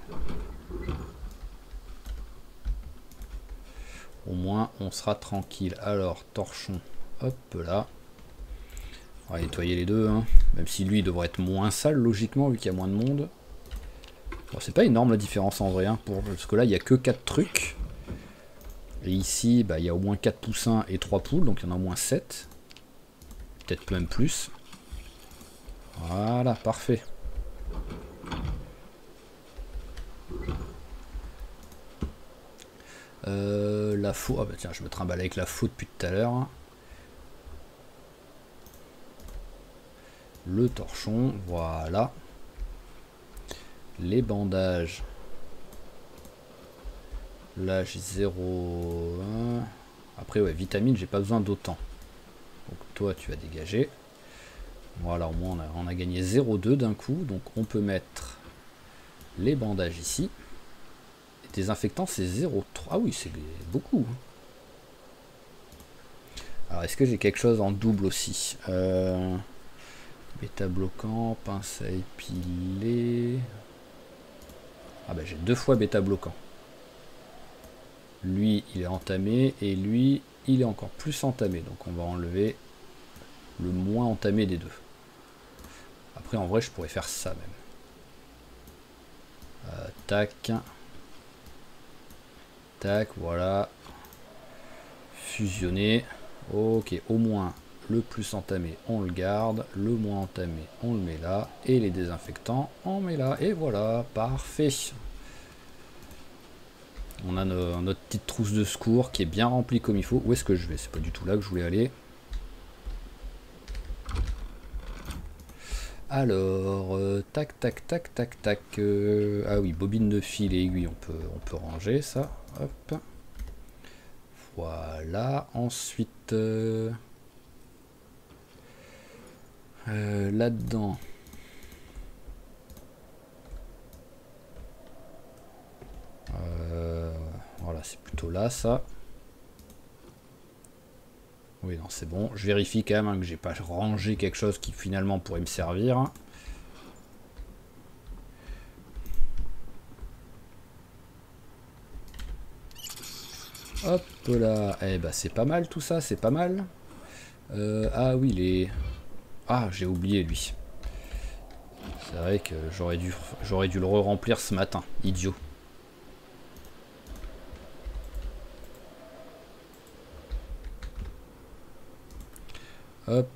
Au moins, on sera tranquille. Alors, torchon, hop là. On va nettoyer les deux, hein. Même si lui devrait être moins sale, logiquement, vu qu'il y a moins de monde. Bon, c'est pas énorme la différence en vrai, hein, parce que là, il n'y a que 4 trucs. Et ici, bah, il y a au moins 4 poussins et 3 poules, donc il y en a au moins 7. Peut-être même plus. Voilà, parfait. La faux. Ah bah tiens, je me trimballe avec la faux depuis tout à l'heure. Le torchon, voilà. Les bandages. Là j'ai 0,1. Après ouais, vitamine, j'ai pas besoin d'autant. Donc toi tu vas dégager. Voilà, au moins on a gagné 0,2 d'un coup. Donc on peut mettre les bandages ici. Et désinfectant c'est 0,3. Ah oui, c'est beaucoup. Alors est-ce que j'ai quelque chose en double aussi bêta bloquant, pince à épiler. Ah bah j'ai 2 fois bêta bloquant. Lui il est entamé et lui il est encore plus entamé. Donc on va enlever le moins entamé des deux. Après en vrai je pourrais faire ça même. Tac. Tac, voilà. Fusionner. Ok, au moins le plus entamé on le garde, le moins entamé on le met là, et les désinfectants on met là, et voilà, parfait. On a notre petite trousse de secours qui est bien remplie comme il faut. Où est-ce que je vais? C'est pas du tout là que je voulais aller. Alors, tac, tac, tac, tac, tac. Ah oui, bobine de fil et aiguille, on peut ranger ça. Hop. Voilà. Ensuite, là-dedans. Voilà, c'est plutôt là, ça. Oui, non, c'est bon. Je vérifie quand même hein, que j'ai pas rangé quelque chose qui finalement pourrait me servir. Hop là. Eh ben, c'est pas mal tout ça, c'est pas mal. Ah oui, les... Ah, j'ai oublié lui. C'est vrai que j'aurais dû le re-remplir ce matin. Idiot. Hop.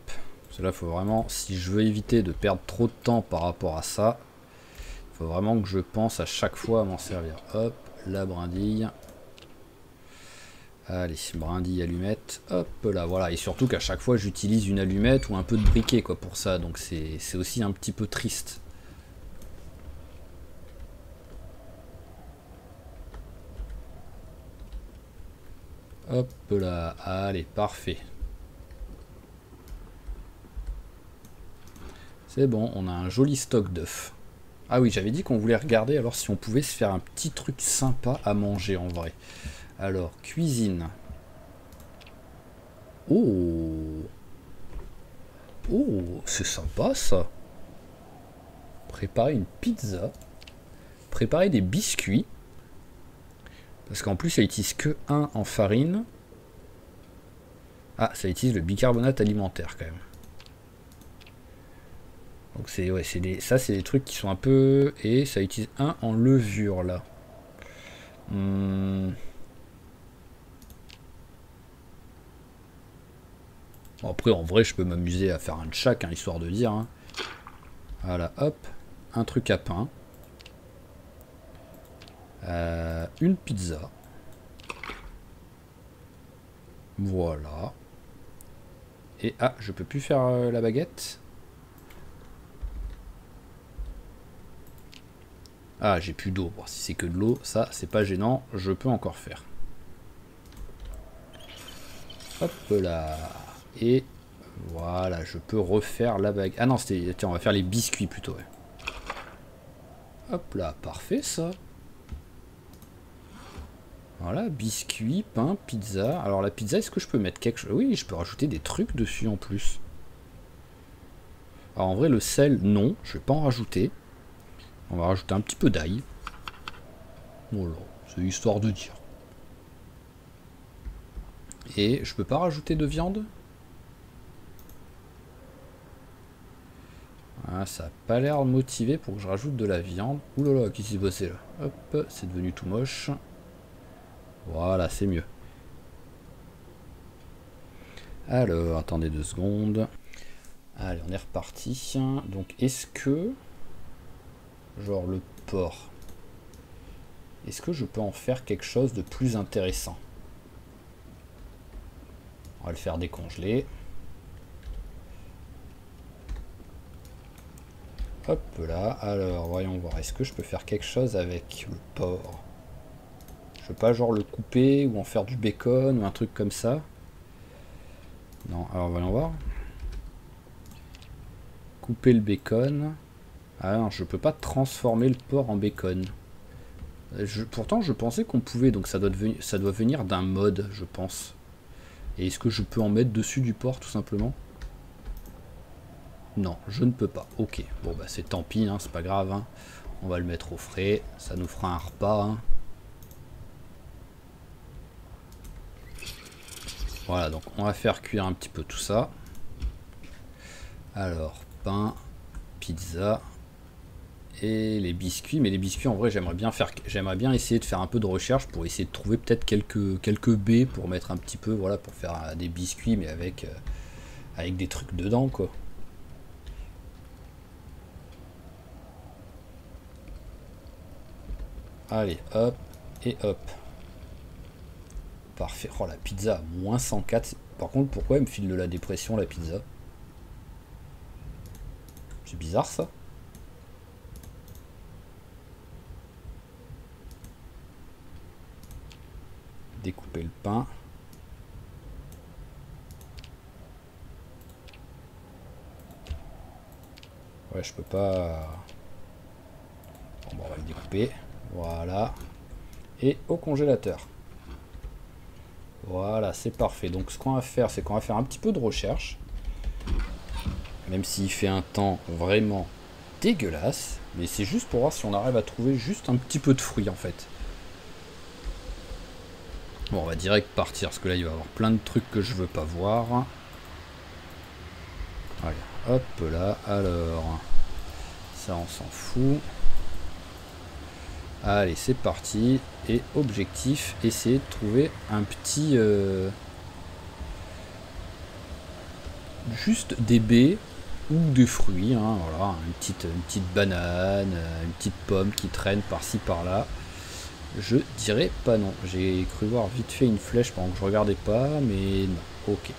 Cela faut vraiment, si je veux éviter de perdre trop de temps par rapport à ça, il faut vraiment que je pense à chaque fois à m'en servir. Hop, la brindille. Allez, brindille, allumette. Hop là, voilà. Et surtout qu'à chaque fois j'utilise une allumette ou un peu de briquet quoi pour ça. Donc c'est aussi un petit peu triste. Hop là, allez, parfait. C'est bon, on a un joli stock d'œufs. Ah oui, j'avais dit qu'on voulait regarder alors si on pouvait se faire un petit truc sympa à manger en vrai. Alors, cuisine. Oh! Oh, c'est sympa ça. Préparer une pizza. Préparer des biscuits. Parce qu'en plus, ça utilise que 1 en farine. Ah, ça utilise le bicarbonate alimentaire quand même. Donc c'est ouais, ça c'est des trucs qui sont un peu... Et ça utilise 1 en levure là. Bon, après en vrai je peux m'amuser à faire un de chaque, hein, histoire de dire. Hein. Voilà, hop. Un truc à pain. Une pizza. Voilà. Et ah, je peux plus faire la baguette. Ah, j'ai plus d'eau. Bon, si c'est que de l'eau, ça, c'est pas gênant. Je peux encore faire. Hop là. Et voilà, je peux refaire la baguette. Ah non, c'était... Tiens, on va faire les biscuits plutôt. Ouais. Hop là, parfait ça. Voilà, biscuits, pain, pizza. Alors la pizza, est-ce que je peux mettre quelque chose? Oui, je peux rajouter des trucs dessus en plus. Alors en vrai, le sel, non. Je vais pas en rajouter. On va rajouter un petit peu d'ail. Voilà, c'est histoire de dire. Et je peux pas rajouter de viande? Ah, ça a pas l'air motivé pour que je rajoute de la viande. Ouh là là, qu'est-ce qui s'est passé là? Hop, c'est devenu tout moche. Voilà, c'est mieux. Alors, attendez 2 secondes. Allez, on est reparti. Donc, est-ce que... Genre le porc. Est-ce que je peux en faire quelque chose de plus intéressant? On va le faire décongeler. Hop là. Alors, voyons voir. Est-ce que je peux faire quelque chose avec le porc? Je peux pas genre le couper ou en faire du bacon ou un truc comme ça? Non, alors voyons voir. Couper le bacon. Ah non, je peux pas transformer le porc en bacon. Pourtant, je pensais qu'on pouvait, donc ça doit venir d'un mode, je pense. Et est-ce que je peux en mettre dessus du porc, tout simplement? Non, je ne peux pas. Ok, bon bah c'est tant pis, hein, c'est pas grave. Hein. On va le mettre au frais, ça nous fera un repas. Hein. Voilà, donc on va faire cuire un petit peu tout ça. Alors, pain, pizza... Et les biscuits, mais les biscuits en vrai j'aimerais bien essayer de faire un peu de recherche pour essayer de trouver peut-être quelques baies pour mettre un petit peu, voilà, pour faire des biscuits mais avec des trucs dedans quoi. Allez, hop et hop. Parfait. Oh la pizza à moins 104. Par contre pourquoi elle me file de la dépression la pizza? C'est bizarre ça. Découper le pain. Ouais, je peux pas... Bon, bah, on va le découper. Voilà. Et au congélateur. Voilà, c'est parfait. Donc ce qu'on va faire, c'est qu'on va faire un petit peu de recherche. Même s'il fait un temps vraiment dégueulasse. Mais c'est juste pour voir si on arrive à trouver juste un petit peu de fruits en fait. Bon, on va direct partir, parce que là, il va y avoir plein de trucs que je veux pas voir. Allez, hop là, alors... Ça, on s'en fout. Allez, c'est parti. Et objectif, essayer de trouver un petit... juste des baies ou des fruits. Hein, voilà, une petite banane, une petite pomme qui traîne par-ci, par-là. Je dirais pas non. J'ai cru voir vite fait une flèche pendant que je regardais pas, mais non. Ok.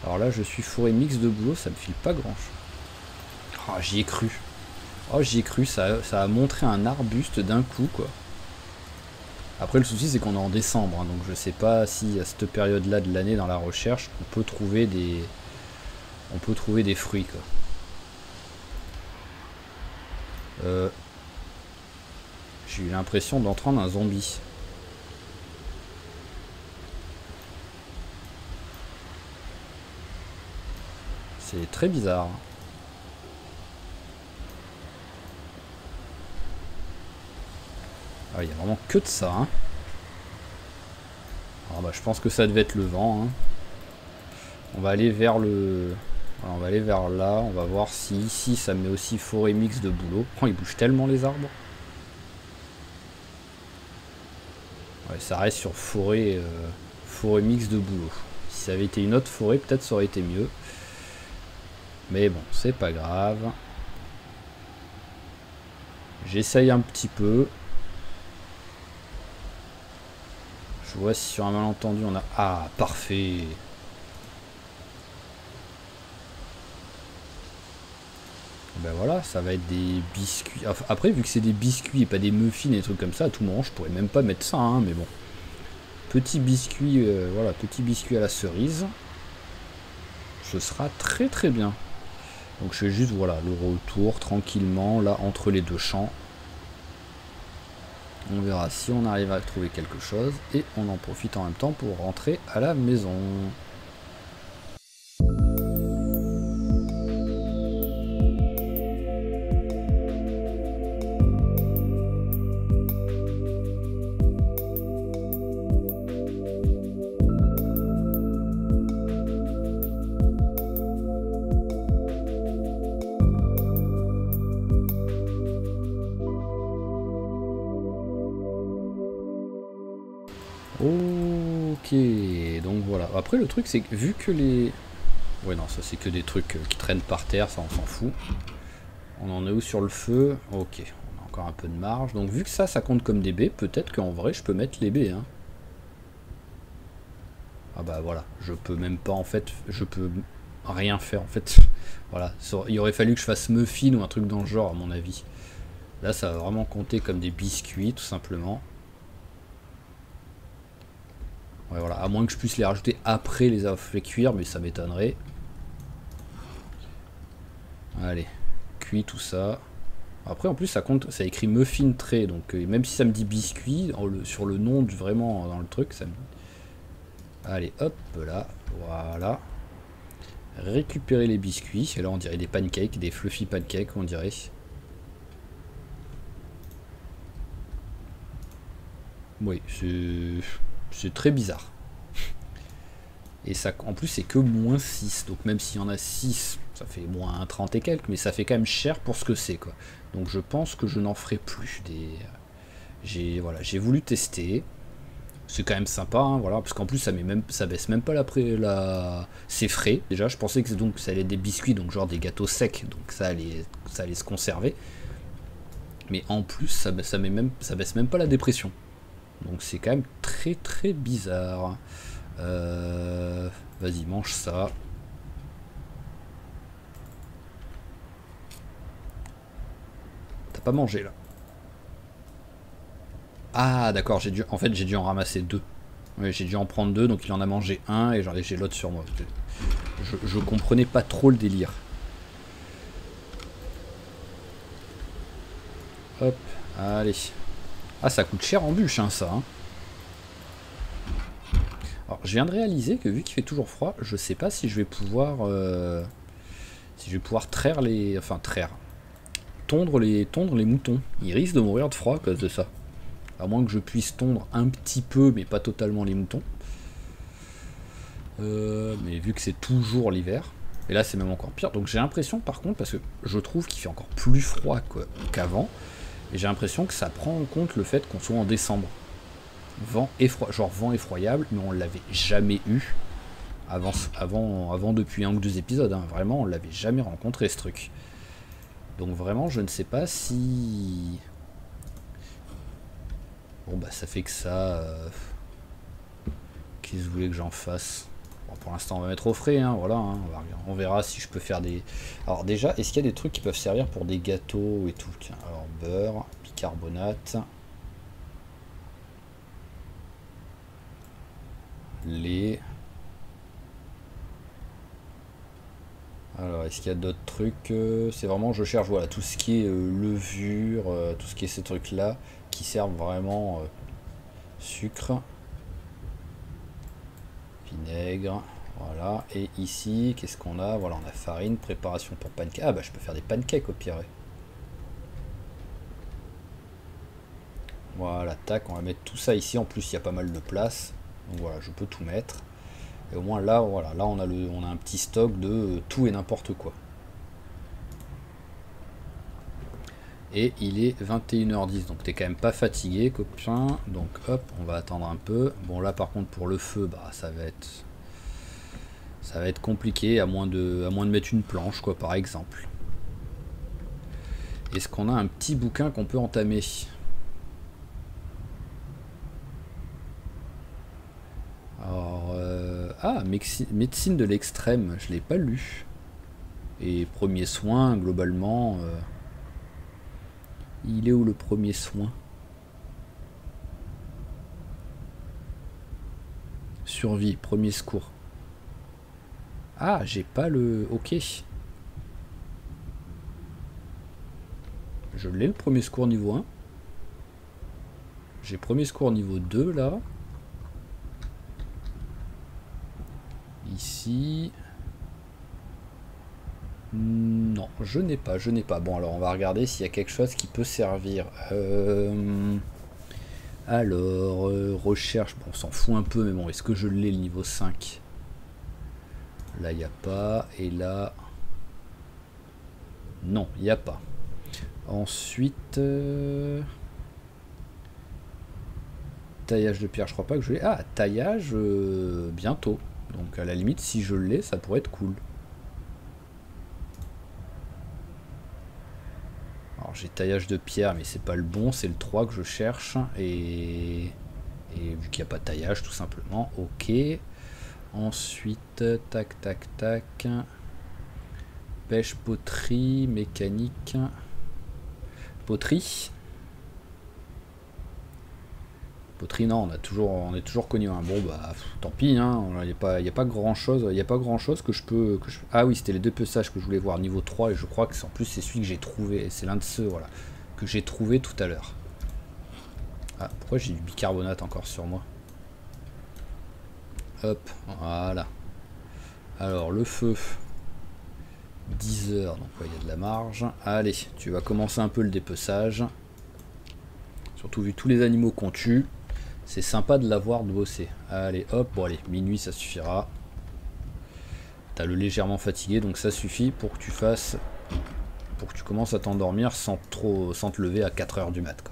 Alors là, je suis fourré mix de boulot, ça me file pas grand chose. Oh, j'y ai cru. Oh, j'y ai cru, ça a montré un arbuste d'un coup, quoi. Après, le souci, c'est qu'on est en décembre, hein, donc je sais pas si à cette période-là de l'année, dans la recherche, on peut trouver des fruits, quoi. J'ai eu l'impression d'entendre un zombie. C'est très bizarre. Ah, il n'y a vraiment que de ça. Hein. Alors, bah, je pense que ça devait être le vent. Hein. On va aller vers le... Alors, on va aller vers là. On va voir si ici ça met aussi forêt mix de boulot. Oh, ils bougent tellement les arbres. Ouais, ça reste sur forêt mix de boulot. Si ça avait été une autre forêt, peut-être ça aurait été mieux. Mais bon, c'est pas grave. J'essaye un petit peu. Je vois si sur un malentendu on a... Ah, parfait. Ben voilà, ça va être des biscuits. Après, vu que c'est des biscuits et pas des muffins et des trucs comme ça, à tout moment, je pourrais même pas mettre ça, hein, mais bon. Petit biscuit, voilà, petit biscuit à la cerise. Ce sera très très bien. Donc je fais juste, voilà, le retour tranquillement, là, entre les deux champs. On verra si on arrive à trouver quelque chose. Et on en profite en même temps pour rentrer à la maison. Ok, donc voilà. Après le truc c'est que vu que les... Ouais non, ça c'est que des trucs qui traînent par terre, ça on s'en fout. On en est où sur le feu? Ok, on a encore un peu de marge. Donc vu que ça compte comme des baies, peut-être qu'en vrai je peux mettre les baies. Hein. Ah bah voilà, je peux même pas en fait, je peux rien faire en fait. Voilà, il aurait fallu que je fasse muffin ou un truc dans le genre à mon avis. Là ça va vraiment compter comme des biscuits tout simplement. Ouais, voilà, à moins que je puisse les rajouter après les avoir fait cuire, mais ça m'étonnerait. Allez, cuit tout ça. Après en plus ça compte, ça écrit muffin tray, donc même si ça me dit biscuit, sur le nom vraiment dans le truc, ça me... Allez hop là, voilà. Récupérer les biscuits, et là on dirait des pancakes, des fluffy pancakes on dirait. Oui, c'est très bizarre. Et ça, en plus, c'est que moins 6. Donc même s'il y en a 6, ça fait moins 30 et quelques, mais ça fait quand même cher pour ce que c'est, quoi. Donc je pense que je n'en ferai plus. Voilà, j'ai voulu tester. C'est quand même sympa, hein, voilà, parce qu'en plus ça baisse même pas c'est frais. Déjà, je pensais que donc ça allait être des biscuits, donc genre des gâteaux secs, donc ça allait se conserver. Mais en plus, ça baisse même pas la dépression. Donc c'est quand même très très bizarre. Vas-y, mange ça. T'as pas mangé là? Ah d'accord, en fait j'ai dû en ramasser 2. Oui, j'ai dû en prendre 2, donc il en a mangé un et j'ai l'autre sur moi. Je comprenais pas trop le délire. Hop, allez. Ah, ça coûte cher en bûche, hein, ça. Hein. Alors, je viens de réaliser que vu qu'il fait toujours froid, je sais pas si je vais pouvoir... traire les... Enfin, traire. Tondre les moutons. Ils risquent de mourir de froid à cause de ça. À moins que je puisse tondre un petit peu, mais pas totalement les moutons. Mais vu que c'est toujours l'hiver. Et là, c'est même encore pire. Donc j'ai l'impression, par contre, parce que je trouve qu'il fait encore plus froid qu'avant. Et j'ai l'impression que ça prend en compte le fait qu'on soit en décembre. Vent effroyable, mais on l'avait jamais eu avant depuis un ou deux épisodes. Hein. Vraiment, on l'avait jamais rencontré ce truc. Donc vraiment, je ne sais pas si... Bon bah ça fait que ça... Qu'est-ce que vous voulez que j'en fasse? Bon, pour l'instant on va mettre au frais, hein, voilà, hein, on verra si je peux faire des... Alors déjà, est-ce qu'il y a des trucs qui peuvent servir pour des gâteaux et tout? Tiens, alors beurre, bicarbonate... lait... Alors, est-ce qu'il y a d'autres trucs? C'est vraiment, je cherche, voilà, tout ce qui est levure, tout ce qui est ces trucs-là, qui servent vraiment sucre, vinaigre, voilà. Et ici, qu'est-ce qu'on a? Voilà, on a farine, préparation pour pancakes. Ah bah, je peux faire des pancakes au pire. Voilà, tac, on va mettre tout ça ici. En plus, il y a pas mal de place. Donc voilà, je peux tout mettre. Et au moins là, voilà, là on a un petit stock de tout et n'importe quoi. Et il est 21h10, donc t'es quand même pas fatigué, copain. Donc hop, on va attendre un peu. Bon là par contre pour le feu, bah ça va être compliqué à moins de mettre une planche quoi par exemple. Est-ce qu'on a un petit bouquin qu'on peut entamer? Ah, médecine de l'extrême, je l'ai pas lu. Et premier soin, globalement... il est où le premier soin? Survie, premier secours. Ah, j'ai pas le... Ok. Je l'ai le premier secours niveau 1. J'ai premier secours niveau 2 là. Ici. Non, je n'ai pas, je n'ai pas. Bon, alors on va regarder s'il y a quelque chose qui peut servir. Alors, recherche, bon, on s'en fout un peu, mais bon, est-ce que je l'ai le niveau 5? Là, il n'y a pas. Et là... Non, il n'y a pas. Ensuite... taillage de pierre, je crois pas que je l'ai. Ah, taillage, bientôt. Donc à la limite, si je l'ai, ça pourrait être cool. Alors j'ai taillage de pierre, mais c'est pas le bon, c'est le 3 que je cherche. Et vu qu'il n'y a pas de taillage, tout simplement, ok. Ensuite, tac, tac, tac. Pêche, poterie, mécanique. Poterie. Poterie, non, on est toujours connu. Hein. Bon, bah, tant pis, hein. Il n'y a pas grand chose. Il n'y a pas grand chose que je peux. Ah oui, c'était les deux peçages que je voulais voir niveau 3. Et je crois que en plus, c'est celui que j'ai trouvé. C'est l'un de ceux, voilà, que j'ai trouvé tout à l'heure. Ah, pourquoi j'ai du bicarbonate encore sur moi? Hop, voilà. Alors, le feu. 10 heures, donc il y a de la marge. Allez, tu vas commencer un peu le dépeçage. Surtout vu tous les animaux qu'on tue. C'est sympa de l'avoir de bosser. Allez, hop, bon allez, minuit ça suffira. T'as le légèrement fatigué, donc ça suffit pour que tu fasses... Pour que tu commences à t'endormir sans te lever à 4 heures du mat.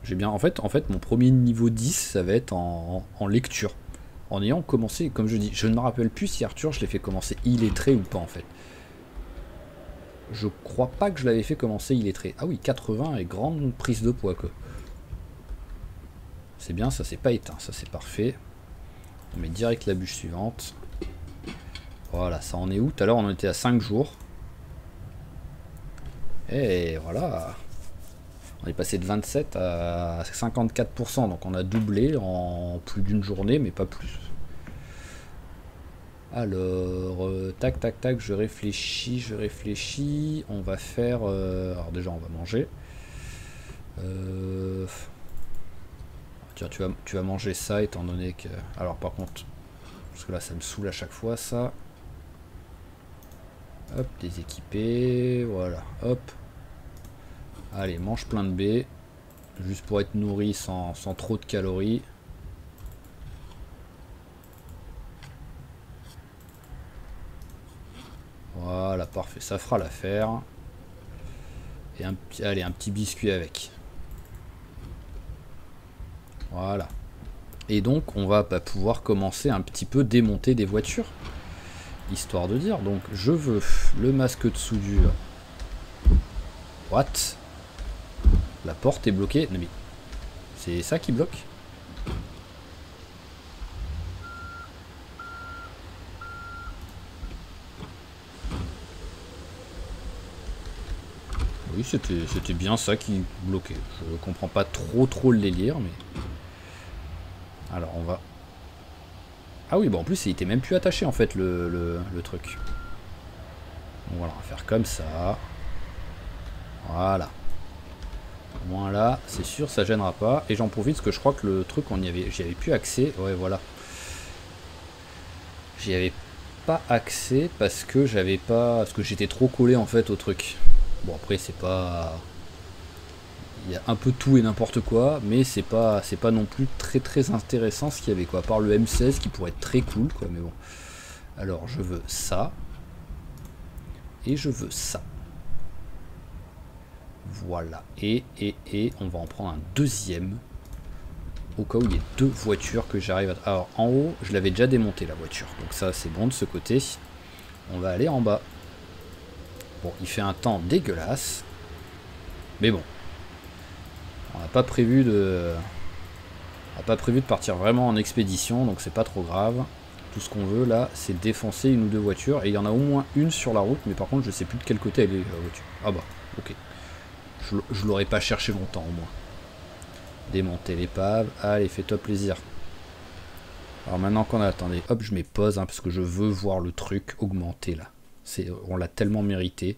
J'ai bien... En fait, mon premier niveau 10, ça va être en lecture. En ayant commencé, comme je dis, je ne me rappelle plus si Arthur, je l'ai fait commencer illettré ou pas en fait. Je crois pas que je l'avais fait commencer illettré. Ah oui, 80 et grande prise de poids quoi. C'est bien, ça c'est pas éteint, ça c'est parfait. On met direct la bûche suivante. Voilà, ça en est où? Tout à l'heure on était à 5 jours. Et voilà. On est passé de 27 à 54%, donc on a doublé en plus d'une journée, mais pas plus. Alors, tac, tac, tac, je réfléchis. On va faire... alors déjà, on va manger. Tiens, tu vas manger ça, étant donné que... Alors, par contre, parce que là, ça me saoule à chaque fois, ça. Hop, déséquiper, voilà, hop. Allez, mange plein de baies. Juste pour être nourri sans trop de calories. Voilà, parfait, ça fera l'affaire. Et allez, un petit biscuit avec. Voilà. Et donc, on va pouvoir commencer un petit peu démonter des voitures. Histoire de dire, donc, je veux le masque de soudure. What? La porte est bloquée. Non mais, c'est ça qui bloque? Oui, c'était bien ça qui bloquait. Je comprends pas trop le délire, mais... Alors, on va... Ah oui, bon, en plus, il était même plus attaché, en fait, le truc. Donc voilà, on va faire comme ça. Voilà. Au moins là, c'est sûr, ça gênera pas. Et j'en profite parce que je crois que le truc, j'y avais plus accès. Ouais, voilà. J'y avais pas accès parce que j'étais trop collé, en fait, au truc. Bon, après, c'est pas... Il y a un peu tout et n'importe quoi, mais c'est pas non plus très intéressant ce qu'il y avait, quoi. À part le M16 qui pourrait être très cool, quoi, mais bon. Alors, je veux ça. Et je veux ça. Voilà. Et on va en prendre un deuxième. Au cas où il y a deux voitures que j'arrive à... Alors, en haut, je l'avais déjà démonté, la voiture. Donc ça, c'est bon de ce côté. On va aller en bas. Bon, il fait un temps dégueulasse. Mais bon. On n'a pas prévu de... On n'a pas prévu de partir vraiment en expédition, donc c'est pas trop grave. Tout ce qu'on veut là, c'est défoncer une ou deux voitures. Et il y en a au moins une sur la route, mais par contre je sais plus de quel côté elle est la voiture. Ah bah, ok. Je l'aurais pas cherché longtemps au moins. Démonter l'épave. Allez, fais-toi plaisir. Alors maintenant qu'on a... Attendez, hop, je mets pause, hein, parce que je veux voir le truc augmenter là. On l'a tellement mérité.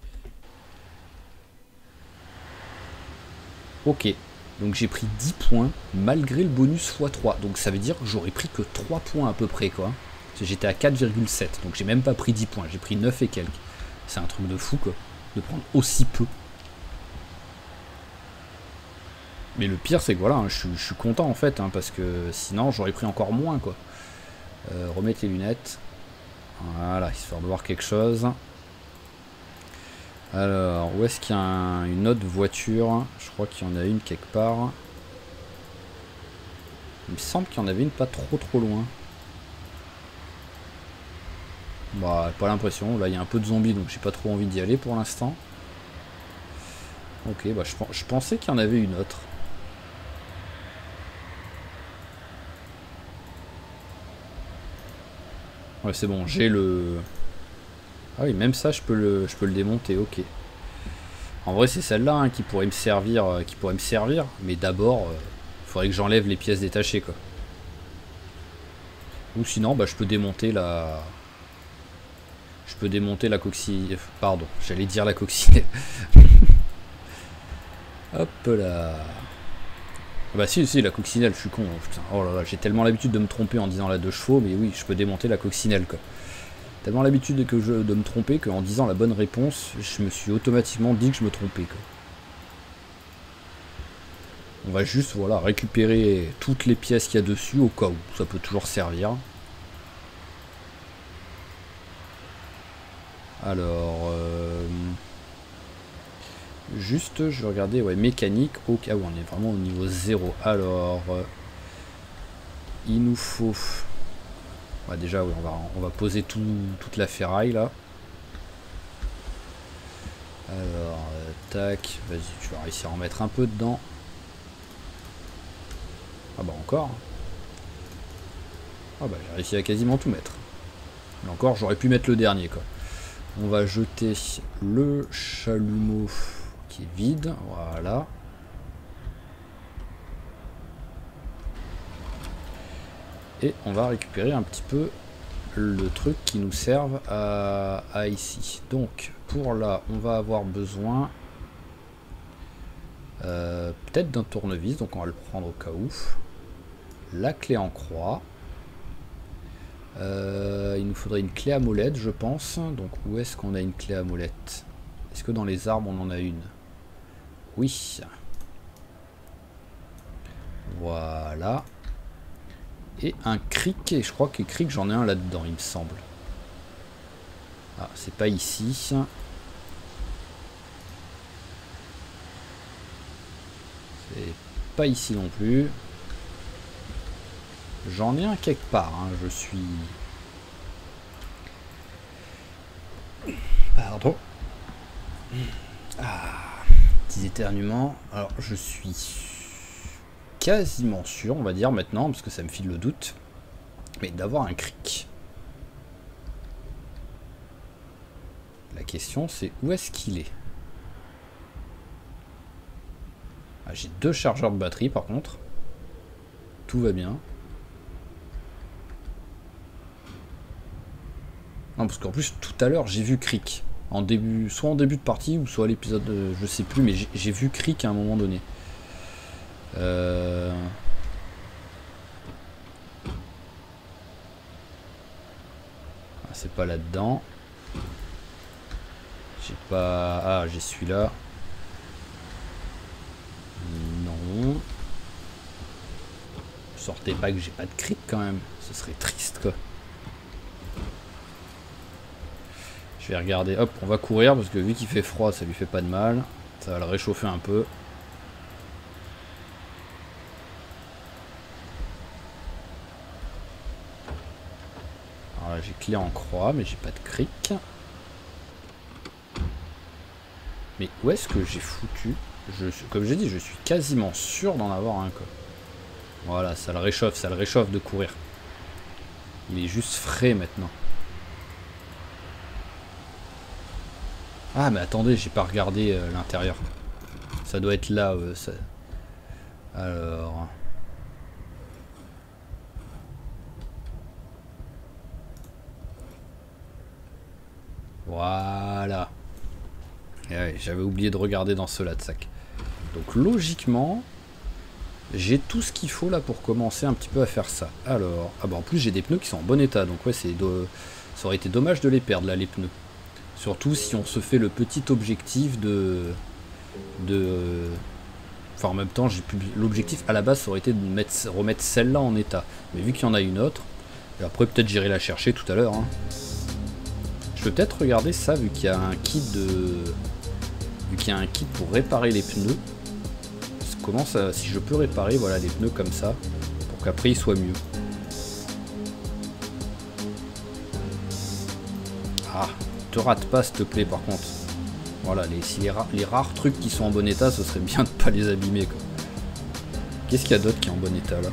Ok. Donc j'ai pris 10 points, malgré le bonus x3. Donc ça veut dire que j'aurais pris que 3 points à peu près, quoi. J'étais à 4,7. Donc j'ai même pas pris 10 points, j'ai pris 9 et quelques. C'est un truc de fou, quoi. De prendre aussi peu. Mais le pire, c'est que voilà, hein, je suis content en fait, hein, parce que sinon j'aurais pris encore moins, quoi. Remettre les lunettes. Voilà, histoire de voir quelque chose. Alors, où est-ce qu'il y a une autre voiture? Je crois qu'il y en a une quelque part. Il me semble qu'il y en avait une pas trop loin. Bah, pas l'impression. Là, il y a un peu de zombies, donc j'ai pas trop envie d'y aller pour l'instant. Ok, bah je pensais qu'il y en avait une autre. Ouais, c'est bon, j'ai le... Ah oui, même ça, je peux le démonter, ok. En vrai, c'est celle-là hein, qui pourrait me servir, mais d'abord, il faudrait que j'enlève les pièces détachées, quoi. Ou sinon, bah, je peux démonter la... coccinelle... Pardon, j'allais dire la coccinelle. Hop là. Bah si, la coccinelle, je suis con. Putain. Oh là là, j'ai tellement l'habitude de me tromper en disant la 2 chevaux, mais oui, je peux démonter la coccinelle, quoi. Tellement l'habitude de me tromper qu'en disant la bonne réponse, je me suis automatiquement dit que je me trompais, quoi. On va juste voilà, récupérer toutes les pièces qu'il y a dessus au cas où. Ça peut toujours servir. Alors... Juste, je vais regarder, ouais, mécanique. Ok, ah oui, on est vraiment au niveau 0. Alors... il nous faut... Ouais, déjà, oui, on va poser toute la ferraille, là. Alors, tac. Vas-y, tu vas réussir à en mettre un peu dedans. Ah bah encore. Ah bah j'ai réussi à quasiment tout mettre. Mais encore, j'aurais pu mettre le dernier, quoi. On va jeter le chalumeau qui est vide. Voilà. Et on va récupérer un petit peu le truc qui nous serve à ici. Donc, pour là, on va avoir besoin peut-être d'un tournevis. Donc, on va le prendre au cas où. La clé en croix. Il nous faudrait une clé à molette, je pense. Donc, où est-ce qu'on a une clé à molette? Est-ce que dans les arbres, on en a une? Oui. Voilà. Et un cric, et je crois que cric, j'en ai un là-dedans, il me semble. Ah, c'est pas ici. C'est pas ici non plus. J'en ai un quelque part, hein. Je suis... Pardon. Ah, petits éternuements. Alors, je suis quasiment sûr, on va dire maintenant, parce que ça me file le doute, mais d'avoir un cric. La question, c'est où est-ce qu'il est? Ah, j'ai 2 chargeurs de batterie, par contre. Tout va bien. Non, parce qu'en plus, tout à l'heure, j'ai vu Cric. Soit en début de partie, ou soit à l'épisode, je sais plus, mais j'ai vu Cric à un moment donné. Ah, c'est pas là-dedans. J'ai pas... Ah, j'ai celui-là. Non. Sortez pas que j'ai pas de Cric quand même. Ce serait triste, quoi. Je vais regarder, hop, on va courir parce que vu qu'il fait froid, ça lui fait pas de mal. Ça va le réchauffer un peu. Alors là, j'ai clé en croix, mais j'ai pas de cric. Mais où est-ce que j'ai foutu? Comme j'ai dit, je suis quasiment sûr d'en avoir un, quoi. Voilà, ça le réchauffe de courir. Il est juste frais maintenant. Ah mais attendez, j'ai pas regardé l'intérieur. Ça doit être là. Ça... Alors... Voilà. Ouais, j'avais oublié de regarder dans cela de sac. Donc logiquement, j'ai tout ce qu'il faut là pour commencer un petit peu à faire ça. Alors, ah bah en plus j'ai des pneus qui sont en bon état, donc ouais, ça aurait été dommage de les perdre là, les pneus. Surtout si on se fait le petit objectif enfin en même temps, l'objectif à la base ça aurait été de remettre celle-là en état. Mais vu qu'il y en a une autre, et après peut-être j'irai la chercher tout à l'heure. Hein. Je peux peut-être regarder ça vu qu'il y a un kit pour réparer les pneus. Comment ça, si je peux réparer voilà les pneus comme ça pour qu'après ils soient mieux. Ah, te rate pas s'il te plaît par contre. Voilà, les rares trucs qui sont en bon état, ce serait bien de pas les abîmer quoi. Qu'est-ce qu'il y a d'autre qui est en bon état là?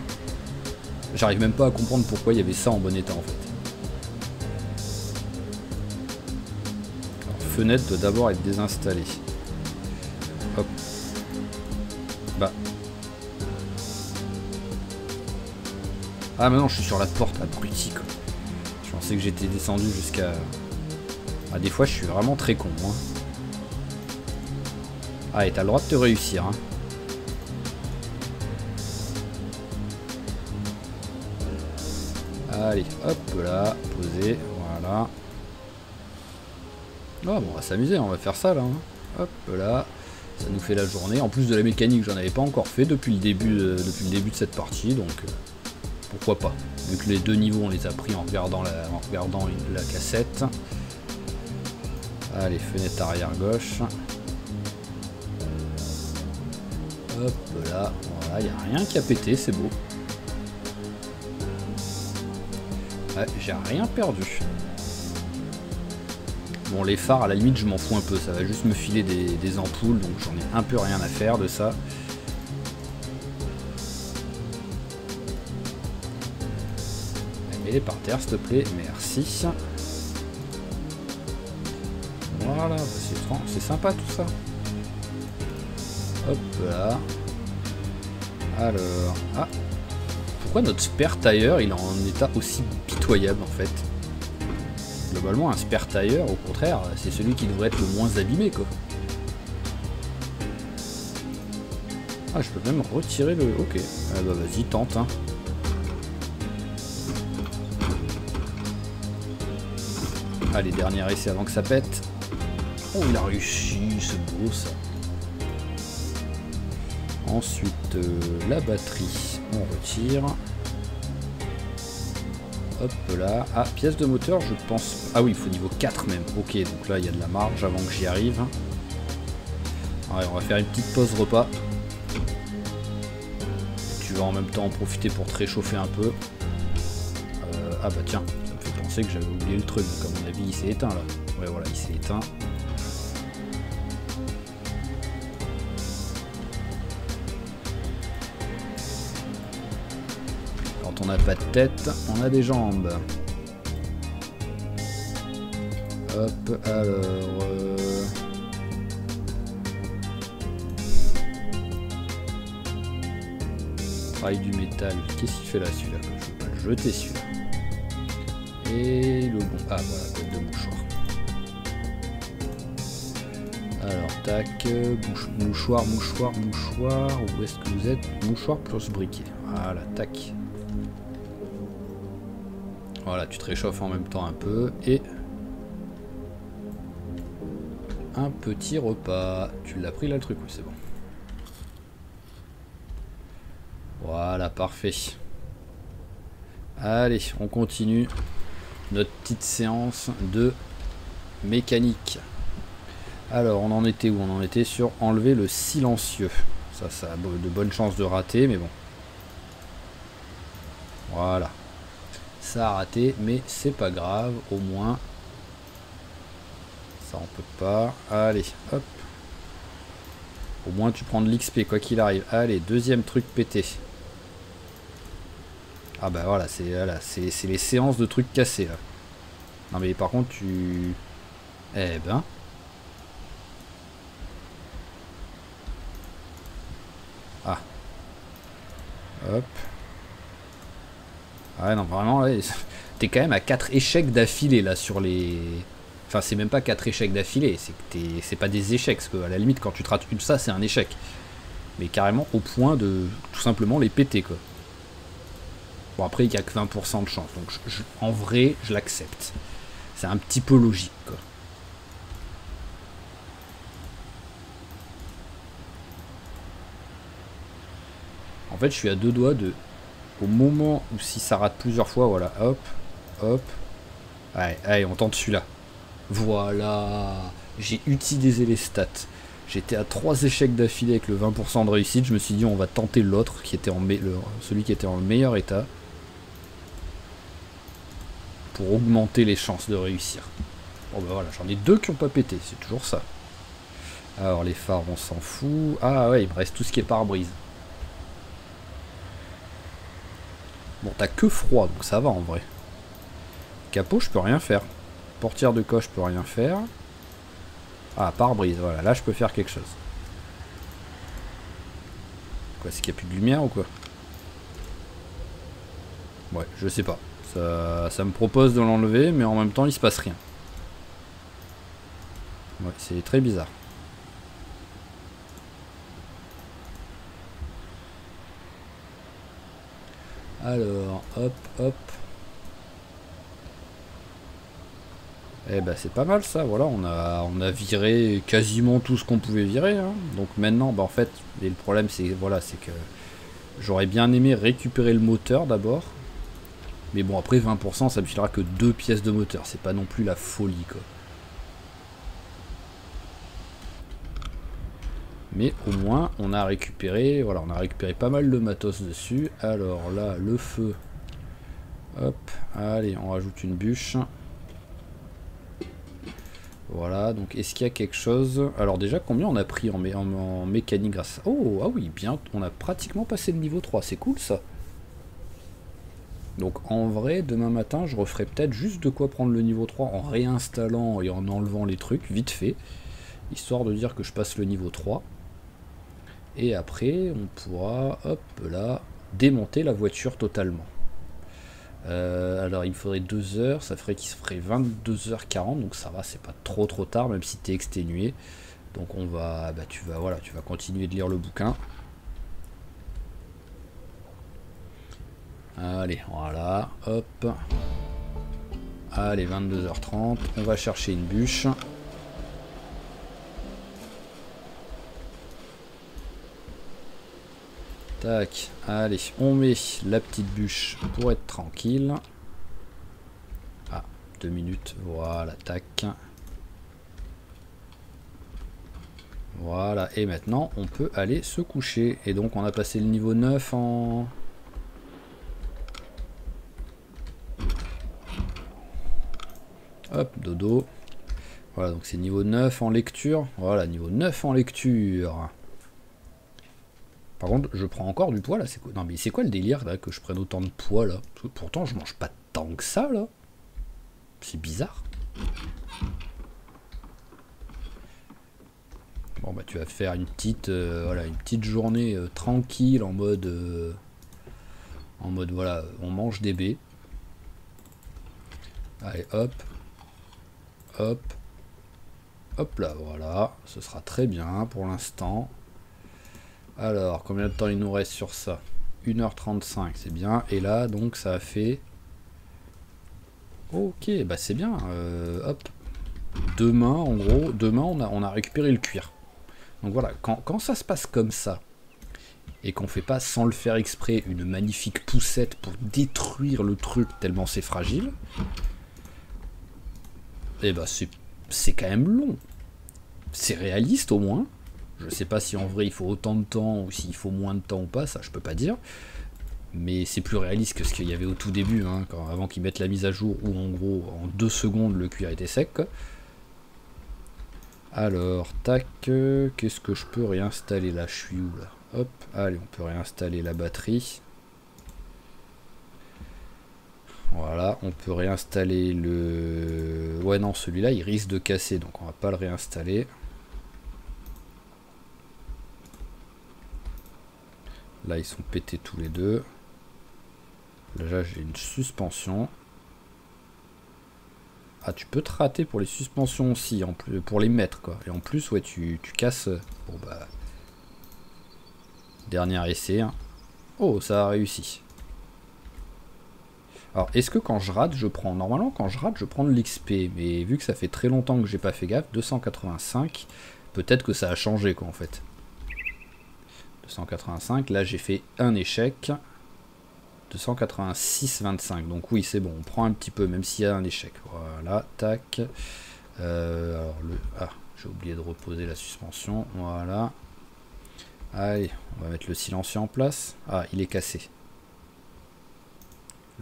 J'arrive même pas à comprendre pourquoi il y avait ça en bon état en fait. Alors, fenêtre doit d'abord être désinstallée. Hop. Bah. Ah mais non, je suis sur la porte, abruti quoi. Je pensais que j'étais descendu jusqu'à... Ah des fois je suis vraiment très con hein. Ah et t'as le droit de te réussir hein. Allez, hop là, posé, voilà. Oh bon, on va s'amuser, on va faire ça là. Hein. Hop là, ça nous fait la journée. En plus de la mécanique, j'en avais pas encore fait depuis le début de cette partie, donc pourquoi pas. Vu que les deux niveaux on les a pris en regardant la cassette. Allez, fenêtre arrière gauche. Hop là, voilà, il n'y a rien qui a pété, c'est beau. Ouais, j'ai rien perdu. Bon, les phares, à la limite, je m'en fous un peu. Ça va juste me filer des ampoules, donc j'en ai un peu rien à faire de ça. Mets-les par terre, s'il te plaît. Merci. Voilà, c'est sympa tout ça. Hop là. Alors... Ah. Pourquoi notre spare tire, il est en état aussi pitoyable en fait? Globalement, un spare tire, au contraire, c'est celui qui devrait être le moins abîmé quoi. Ah, je peux même retirer le... Ok. Ah bah vas-y, tente hein. Allez, dernier essai avant que ça pète. Oh, il a réussi, c'est beau ça. Ensuite, la batterie, on retire. Hop là. Ah, pièce de moteur, je pense... Ah oui, il faut niveau 4 même. Ok, donc là, il y a de la marge avant que j'y arrive. Allez, on va faire une petite pause repas. Tu vas en même temps en profiter pour te réchauffer un peu. Ah bah tiens, ça me fait penser que j'avais oublié le truc. Donc à mon avis, il s'est éteint là. Ouais, voilà, il s'est éteint. On n'a pas de tête, on a des jambes. Hop, alors... Travail du métal. Qu'est-ce qu'il fait là celui-là? Je ne vais pas le jeter celui-là. Et le bon... Ah voilà, boîte de mouchoir. Alors, tac, mouchoir. Où est-ce que vous êtes? Mouchoir plus briquet. Voilà, tac. Voilà, tu te réchauffes en même temps un peu et un petit repas. Tu l'as pris là le truc? Oui, c'est bon. Voilà, parfait. Allez, on continue notre petite séance de mécanique. Alors, on en était où? On en était sur enlever le silencieux. Ça a de bonnes chances de rater, mais bon. Voilà. Ça a raté, mais c'est pas grave, au moins. Ça on peut pas. Allez, hop. Au moins tu prends de l'XP, quoi qu'il arrive. Allez, deuxième truc pété. Ah bah voilà, c'est les séances de trucs cassés là. Non mais par contre tu... Eh ben... Ah. Hop. Ah ouais non vraiment là, t'es quand même à 4 échecs d'affilée là sur les... Enfin c'est même pas 4 échecs d'affilée, c'est pas des échecs, parce que à la limite quand tu te rates une ça c'est un échec. Mais carrément au point de tout simplement les péter quoi. Bon après il n'y a que 20% de chance, donc en vrai je l'accepte. C'est un petit peu logique quoi. En fait je suis à deux doigts de... Au moment où si ça rate plusieurs fois, voilà, hop, hop. Allez, allez on tente celui-là. Voilà, j'ai utilisé les stats. J'étais à 3 échecs d'affilée avec le 20% de réussite. Je me suis dit on va tenter l'autre, qui était en celui qui était en meilleur état. Pour augmenter les chances de réussir. Bon bah voilà, j'en ai 2 qui n'ont pas pété, c'est toujours ça. Alors les phares on s'en fout. Ah ouais, il me reste tout ce qui est pare-brise. Bon t'as que froid, donc ça va en vrai. Capot je peux rien faire. Portière de coche je peux rien faire. Ah, pare-brise, voilà, là je peux faire quelque chose. Quoi, c'est qu'il n'y a plus de lumière ou quoi? Ouais, je sais pas. Ça me propose de l'enlever, mais en même temps il se passe rien. Ouais, c'est très bizarre. Alors, hop, hop. Eh ben c'est pas mal ça, voilà, on a viré quasiment tout ce qu'on pouvait virer. Hein. Donc maintenant, bah en fait, et le problème c'est voilà, c'est que j'aurais bien aimé récupérer le moteur d'abord. Mais bon après 20% ça me filera que 2 pièces de moteur, c'est pas non plus la folie quoi. Mais au moins on a récupéré, voilà, on a récupéré pas mal de matos dessus. Alors là, le feu. Hop, allez, on rajoute une bûche. Voilà, donc est-ce qu'il y a quelque chose? Alors déjà, combien on a pris en mécanique grâce à... Oh, ah oui, bien, on a pratiquement passé le niveau 3, c'est cool ça. Donc en vrai, demain matin, je referai peut-être juste de quoi prendre le niveau 3 en réinstallant et en enlevant les trucs, vite fait. Histoire de dire que je passe le niveau 3. Et après, on pourra, hop là, démonter la voiture totalement. Alors il me faudrait 2 heures, ça ferait qu'il se ferait 22h40, donc ça va, c'est pas trop tard, même si t'es exténué. Donc on va, bah tu vas continuer de lire le bouquin. Allez, voilà, hop. Allez, 22h30, on va chercher une bûche. Tac, allez, on met la petite bûche pour être tranquille. Ah, 2 minutes, voilà, tac. Voilà, et maintenant on peut aller se coucher. Et donc on a passé le niveau 9 en... Hop, dodo. Voilà, donc c'est niveau 9 en lecture. Voilà, niveau 9 en lecture. Par contre, je prends encore du poids là. Quoi non, mais c'est quoi le délire là que je prenne autant de poids là? Pourtant, je mange pas tant que ça là. C'est bizarre. Bon, bah, tu vas faire une petite, voilà, une petite journée tranquille en mode, voilà, on mange des baies. Allez, hop, hop, hop là, voilà. Ce sera très bien pour l'instant. Alors, combien de temps il nous reste sur ça? 1h35, c'est bien. Et là, donc, ça a fait... Ok, bah c'est bien. Hop. Demain, en gros, demain, on a récupéré le cuir. Donc voilà, quand ça se passe comme ça, et qu'on fait pas, sans le faire exprès, une magnifique poussette pour détruire le truc tellement c'est fragile, et bah c'est quand même long. C'est réaliste au moins. Je sais pas si en vrai il faut autant de temps ou s'il faut moins de temps ou pas, ça je peux pas dire. Mais c'est plus réaliste que ce qu'il y avait au tout début, hein, avant qu'ils mettent la mise à jour où en gros en 2 secondes le cuir était sec. Quoi. Alors, tac, qu'est-ce que je peux réinstaller là? Je suis où là? Hop, allez, on peut réinstaller la batterie. Voilà, on peut réinstaller le... Ouais non, celui-là il risque de casser, donc on va pas le réinstaller. Là ils sont pétés tous les deux. Là j'ai une suspension. Ah, tu peux te rater pour les suspensions aussi, en plus, pour les mettre quoi. Et en plus, ouais, tu casses. Bon bah. Dernier essai. Hein. Oh, ça a réussi. Alors, est-ce que quand je rate, je prends... Normalement, quand je rate, je prends de l'XP. Mais vu que ça fait très longtemps que j'ai pas fait gaffe, 285, peut-être que ça a changé quoi en fait. 285, là j'ai fait un échec. 286,25. Donc oui, c'est bon, on prend un petit peu, même s'il y a un échec. Voilà, tac. Alors le... Ah, j'ai oublié de reposer la suspension. Voilà. Allez, on va mettre le silencieux en place. Ah, il est cassé.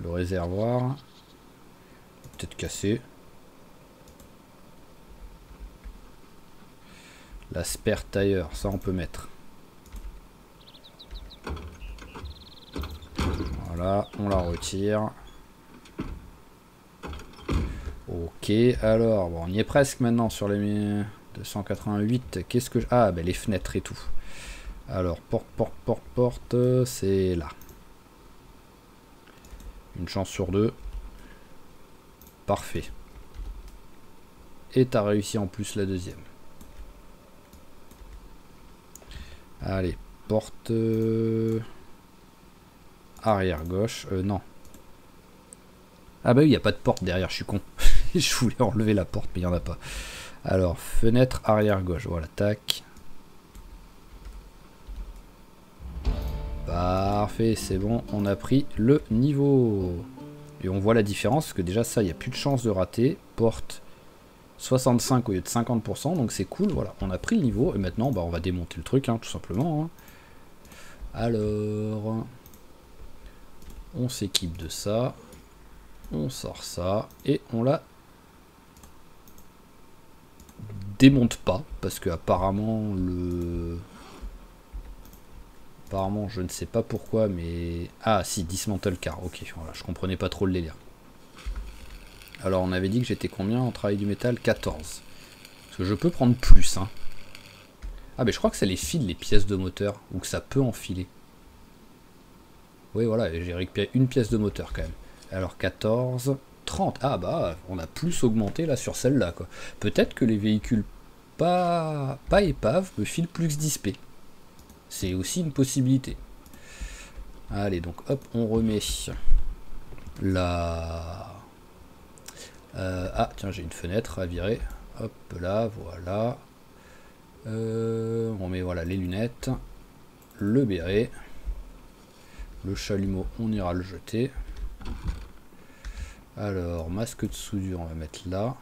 Le réservoir. Peut-être cassé. La spare tire, ça on peut mettre. Voilà, on la retire. Ok, alors, bon, on y est presque maintenant sur les 288. Qu'est-ce que... Ah, ben les fenêtres et tout. Alors, porte, c'est là. Une chance sur deux. Parfait. Et t'as réussi en plus la deuxième. Allez, porte... arrière gauche. Non. Ah bah oui, il n'y a pas de porte derrière, je suis con. Je voulais enlever la porte, mais il n'y en a pas. Alors, fenêtre arrière gauche. Voilà, tac. Parfait, c'est bon, on a pris le niveau. Et on voit la différence, parce que déjà ça, il n'y a plus de chance de rater. Porte 65 au lieu de 50%, donc c'est cool, voilà, on a pris le niveau. Et maintenant, bah, on va démonter le truc, hein, tout simplement. Hein. Alors, on s'équipe de ça. On sort ça, et on la démonte pas, parce que apparemment le... Apparemment, je ne sais pas pourquoi, mais... Ah, si, dismantle car. Ok, voilà, je comprenais pas trop le délire. Alors, on avait dit que j'étais combien en travail du métal? 14. Parce que je peux prendre plus, hein. Ah, mais je crois que ça les file, les pièces de moteur. Ou que ça peut enfiler. Oui, voilà, j'ai récupéré une pièce de moteur, quand même. Alors, 14... 30. Ah, bah, on a plus augmenté, là, sur celle-là, quoi. Peut-être que les véhicules pas épave me filent plus d'XP. C'est aussi une possibilité. Allez, donc hop, on remet la... ah, tiens, j'ai une fenêtre à virer. Hop, là, voilà. On met, voilà, les lunettes. Le béret. Le chalumeau, on ira le jeter. Alors, masque de soudure, on va mettre là.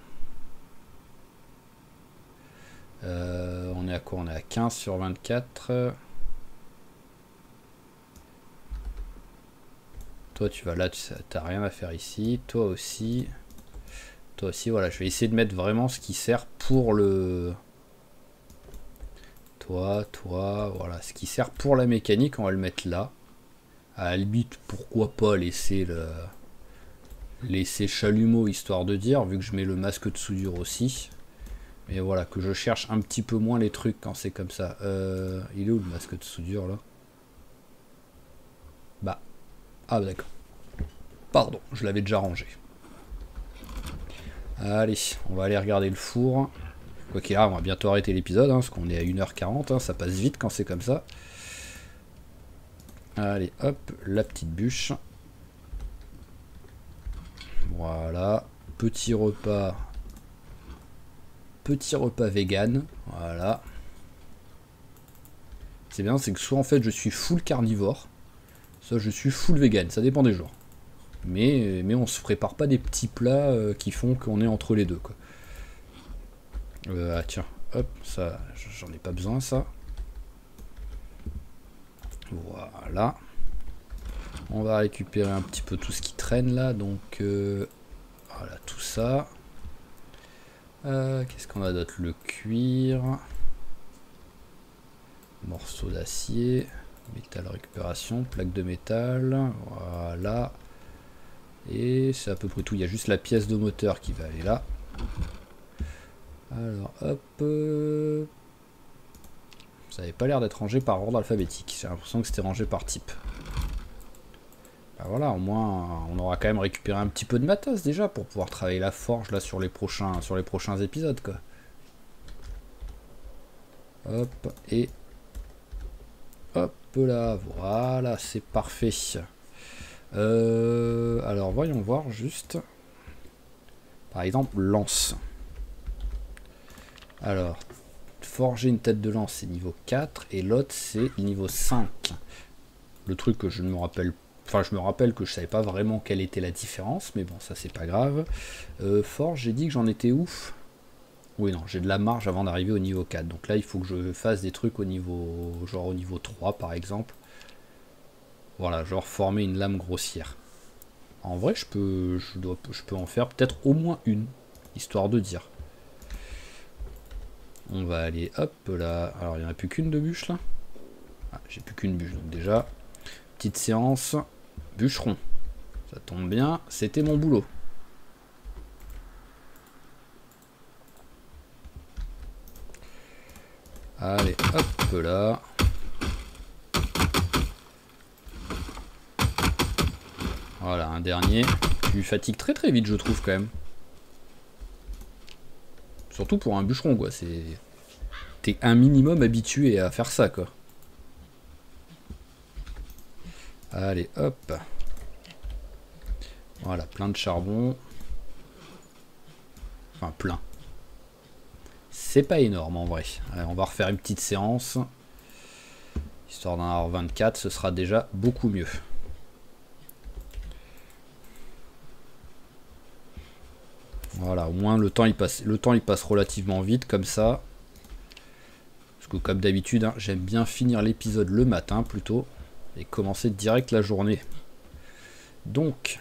On est à quoi? On est à 15 sur 24. Toi, tu vas là, tu n'as rien à faire ici. Toi aussi. Toi aussi, voilà. Je vais essayer de mettre vraiment ce qui sert pour le... Toi, voilà. Ce qui sert pour la mécanique, on va le mettre là. À la limite, pourquoi pas laisser le... Laisser chalumeau, histoire de dire, vu que je mets le masque de soudure aussi. Mais voilà, que je cherche un petit peu moins les trucs quand c'est comme ça. Il est où le masque de soudure, là? Bah. Ah, d'accord. Pardon, je l'avais déjà rangé. Allez, on va aller regarder le four. Quoi qu'il arrive, on va bientôt arrêter l'épisode, hein, parce qu'on est à 1h40, hein, ça passe vite quand c'est comme ça. Allez, hop, la petite bûche. Voilà, petit repas vegan, voilà. C'est bien, c'est que soit en fait je suis full carnivore, soit je suis full vegan, ça dépend des jours. Mais on se prépare pas des petits plats qui font qu'on est entre les deux, quoi. Ah tiens, hop, ça, j'en ai pas besoin, ça. Voilà. On va récupérer un petit peu tout ce qui traîne là, donc voilà, tout ça. Qu'est-ce qu'on a d'autre? Le cuir. Morceau d'acier. Métal récupération, plaque de métal. Voilà. Et c'est à peu près tout. Il y a juste la pièce de moteur qui va aller là. Alors, hop. Ça n'avait pas l'air d'être rangé par ordre alphabétique. J'ai l'impression que c'était rangé par type. Bah voilà, au moins, on aura quand même récupéré un petit peu de matos déjà pour pouvoir travailler la forge là sur les prochains épisodes, quoi. Hop, et... hop là, voilà, c'est parfait. Alors, voyons voir juste... Par exemple, lance. Alors, forger une tête de lance, c'est niveau 4, et l'autre, c'est niveau 5. Le truc que je ne me rappelle pas. Enfin, je me rappelle que je savais pas vraiment quelle était la différence, mais bon, ça c'est pas grave. Forge, j'ai dit que j'en étais ouf. Oui, non, j'ai de la marge avant d'arriver au niveau 4. Donc là, il faut que je fasse des trucs au niveau, genre au niveau 3 par exemple. Voilà, genre former une lame grossière. En vrai, je peux en faire peut-être au moins une, histoire de dire. On va aller, hop là. Alors, il n'y en a plus qu'une de bûche là. Ah, j'ai plus qu'une bûche, donc déjà, petite séance. Bûcheron, ça tombe bien, c'était mon boulot. Allez, hop là. Voilà, un dernier. Tu fatigues très très vite, je trouve, quand même. Surtout pour un bûcheron, quoi. T'es un minimum habitué à faire ça, quoi. Allez, hop. Voilà, plein de charbon. Enfin, plein. C'est pas énorme, en vrai. Allez, on va refaire une petite séance. Histoire d'en avoir 24, ce sera déjà beaucoup mieux. Voilà, au moins le temps il passe relativement vite comme ça. Parce que comme d'habitude, hein, j'aime bien finir l'épisode le matin plutôt. Et commencer direct la journée. Donc,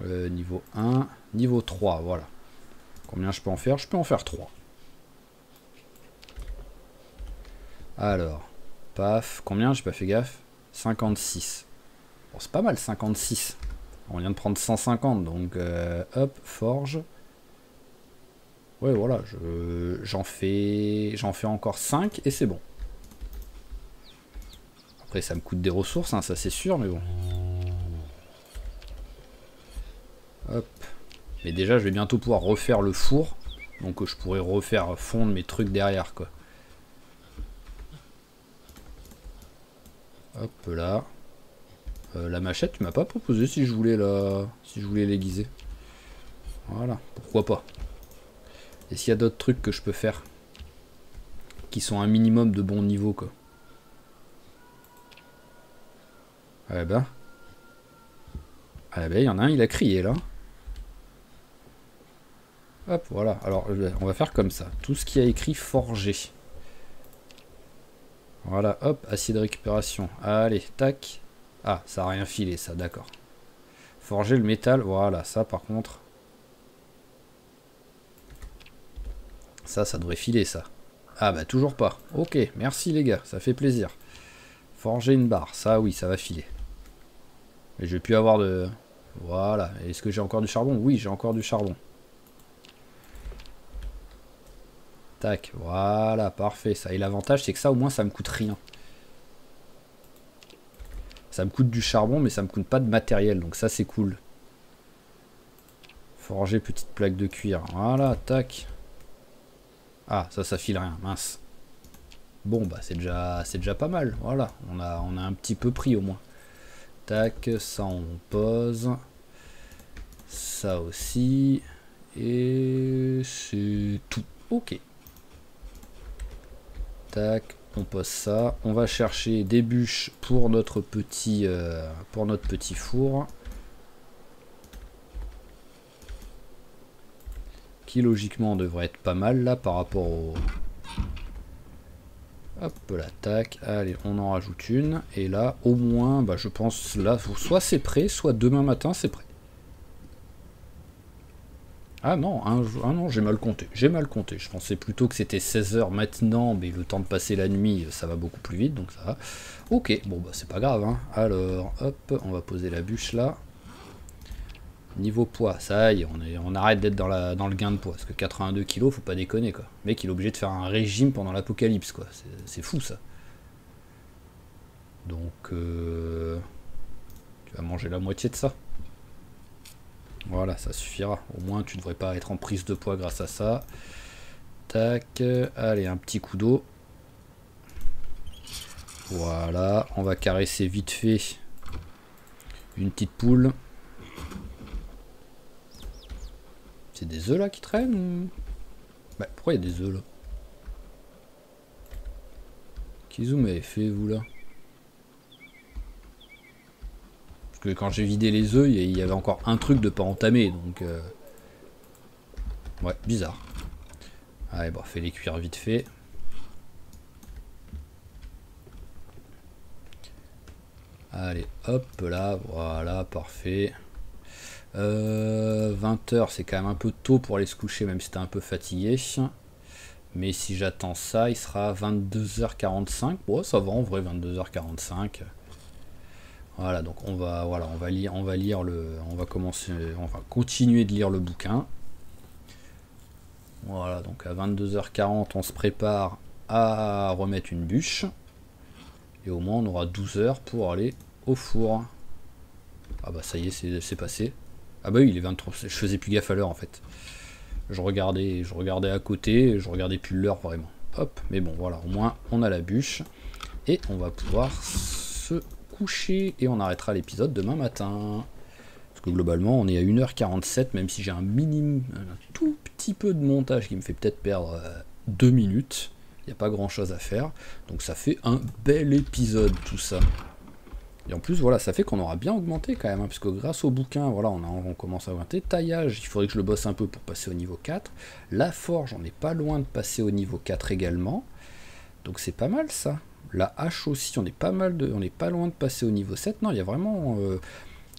niveau 1, niveau 3, voilà. Combien je peux en faire? Je peux en faire 3. Alors, paf, combien? J'ai pas fait gaffe. 56. Bon, c'est pas mal 56. On vient de prendre 150, donc hop, forge. Ouais, voilà, j'en fais encore 5 et c'est bon. Après, ça me coûte des ressources, hein, ça c'est sûr, mais bon. Hop. Mais déjà, je vais bientôt pouvoir refaire le four. Donc je pourrais refaire fondre mes trucs derrière, quoi. Hop là. La machette, tu m'as pas proposé si je voulais l'aiguiser. Voilà, pourquoi pas. Et s'il y a d'autres trucs que je peux faire qui sont un minimum de bon niveau, quoi. Eh ben, il y en a un, il a crié là. Hop, voilà. Alors, on va faire comme ça. Tout ce qui a écrit forger. Voilà, hop, acier de récupération. Allez, tac. Ah, ça a rien filé, ça, d'accord. Forger le métal, voilà, ça par contre. Ça devrait filer, ça. Ah bah, toujours pas. Ok, merci les gars, ça fait plaisir. Forger une barre, ça oui, ça va filer. Mais je vais plus avoir de... Voilà, est-ce que j'ai encore du charbon? Oui, j'ai encore du charbon. Tac, voilà, parfait. Ça, et l'avantage, c'est que ça, au moins, ça me coûte rien. Ça me coûte du charbon, mais ça me coûte pas de matériel, donc ça, c'est cool. Forger petite plaque de cuir. Voilà, tac. Ah, ça file rien, mince. Bon, bah, c'est déjà pas mal. Voilà, on a un petit peu pris, au moins. Tac, ça, on pose. Ça aussi. Et c'est tout. Ok. Tac, on pose ça. On va chercher des bûches pour notre petit four. Qui logiquement devrait être pas mal là par rapport au... Hop là, tac. Allez, on en rajoute une. Et là, au moins, bah, je pense là, soit c'est prêt, soit demain matin c'est prêt. Ah non, ah non, j'ai mal compté. J'ai mal compté. Je pensais plutôt que c'était 16 h maintenant, mais le temps de passer la nuit, ça va beaucoup plus vite, donc ça va. Ok, bon bah c'est pas grave. Hein. Alors, hop, on va poser la bûche là. Niveau poids, ça y est, on arrête d'être dans le gain de poids. Parce que 82 kilos, faut pas déconner quoi. Le mec il est obligé de faire un régime pendant l'apocalypse quoi. C'est fou ça. Donc tu vas manger la moitié de ça. Voilà, ça suffira. Au moins tu devrais pas être en prise de poids grâce à ça. Tac, allez, un petit coup d'eau. Voilà, on va caresser vite fait une petite poule. C'est des œufs là qui traînent ou... Bah, pourquoi il y a des œufs là? Qu'est-ce que vous m'avez fait vous là? Parce que quand j'ai vidé les œufs, il y avait encore un truc de pas entamé, donc... Ouais, bizarre. Allez, bon, fais les cuire vite fait. Allez, hop là, voilà, parfait. 20h, c'est quand même un peu tôt pour aller se coucher, même si t'es un peu fatigué. Mais si j'attends ça, il sera 22h45. Bon, ça va en vrai, 22h45. Voilà, donc on va continuer de lire le bouquin. Voilà, donc à 22h40, on se prépare à remettre une bûche. Et au moins, on aura 12 heures pour aller au four. Ah bah ça y est, c'est passé. Ah bah oui, il est 23, je faisais plus gaffe à l'heure en fait. Je regardais à côté, je regardais plus l'heure vraiment. Hop, mais bon voilà, au moins on a la bûche. Et on va pouvoir se coucher et on arrêtera l'épisode demain matin. Parce que globalement on est à 1h47, même si j'ai un tout petit peu de montage qui me fait peut-être perdre 2 minutes. Il n'y a pas grand chose à faire. Donc ça fait un bel épisode tout ça. Et en plus, voilà, ça fait qu'on aura bien augmenté quand même, hein, parce que grâce au bouquin, voilà, on commence à augmenter. Taillage, il faudrait que je le bosse un peu pour passer au niveau 4. La forge, on n'est pas loin de passer au niveau 4 également. Donc c'est pas mal ça. La hache aussi, on n'est pas loin de passer au niveau 7. Non, il y a vraiment...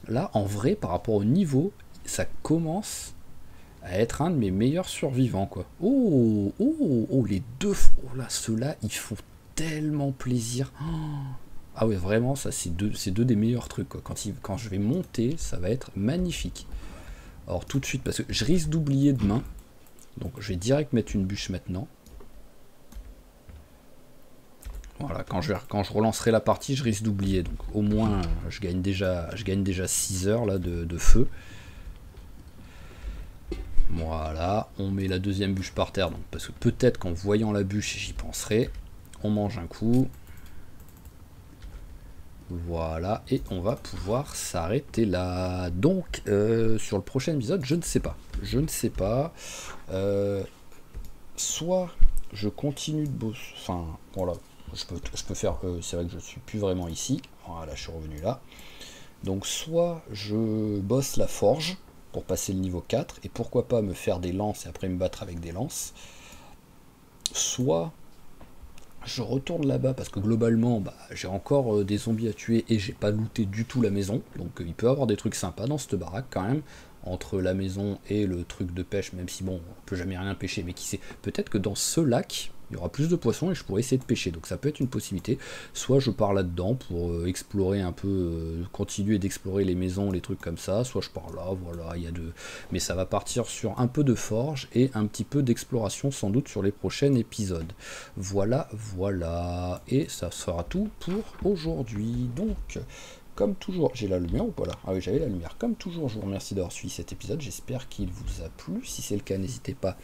là, en vrai, par rapport au niveau, ça commence à être un de mes meilleurs survivants, quoi. Oh, les deux... Oh là, ceux-là, ils font tellement plaisir. Oh. Ah ouais, vraiment, ça c'est deux des meilleurs trucs, quoi. Quand je vais monter, ça va être magnifique. Alors tout de suite, parce que je risque d'oublier demain, donc je vais direct mettre une bûche maintenant. Voilà, quand je relancerai la partie, je risque d'oublier, donc au moins je gagne déjà 6 heures là de feu. Voilà, on met la deuxième bûche par terre, donc, parce que peut-être qu'en voyant la bûche, j'y penserai. On mange un coup. Voilà, et on va pouvoir s'arrêter là. Donc, sur le prochain épisode, je ne sais pas. Soit je continue de bosser. Enfin, voilà, je peux faire. C'est vrai que je suis plus vraiment ici. Voilà, je suis revenu là. Donc, soit je bosse la forge pour passer le niveau 4, et pourquoi pas me faire des lances et après me battre avec des lances. Soit je retourne là-bas parce que globalement j'ai encore des zombies à tuer et j'ai pas looté du tout la maison, donc il peut y avoir des trucs sympas dans cette baraque quand même, entre la maison et le truc de pêche, même si bon, on peut jamais rien pêcher, mais qui sait, peut-être que dans ce lac il y aura plus de poissons et je pourrais essayer de pêcher, donc ça peut être une possibilité. Soit je pars là-dedans pour explorer un peu, continuer d'explorer les maisons, les trucs comme ça, soit je pars là, voilà, il y a deux... Mais ça va partir sur un peu de forge et un petit peu d'exploration sans doute sur les prochains épisodes. Voilà, et ça sera tout pour aujourd'hui. Donc, comme toujours, j'ai la lumière ou pas là? Ah oui, j'avais la lumière. Comme toujours, je vous remercie d'avoir suivi cet épisode, j'espère qu'il vous a plu. Si c'est le cas, n'hésitez pas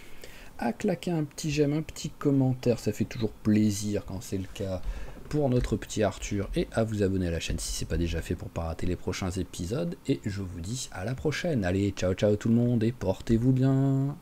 à claquer un petit j'aime, un petit commentaire, ça fait toujours plaisir quand c'est le cas pour notre petit Arthur, et à vous abonner à la chaîne si c'est pas déjà fait pour pas rater les prochains épisodes, et je vous dis à la prochaine. Allez, ciao tout le monde et portez-vous bien.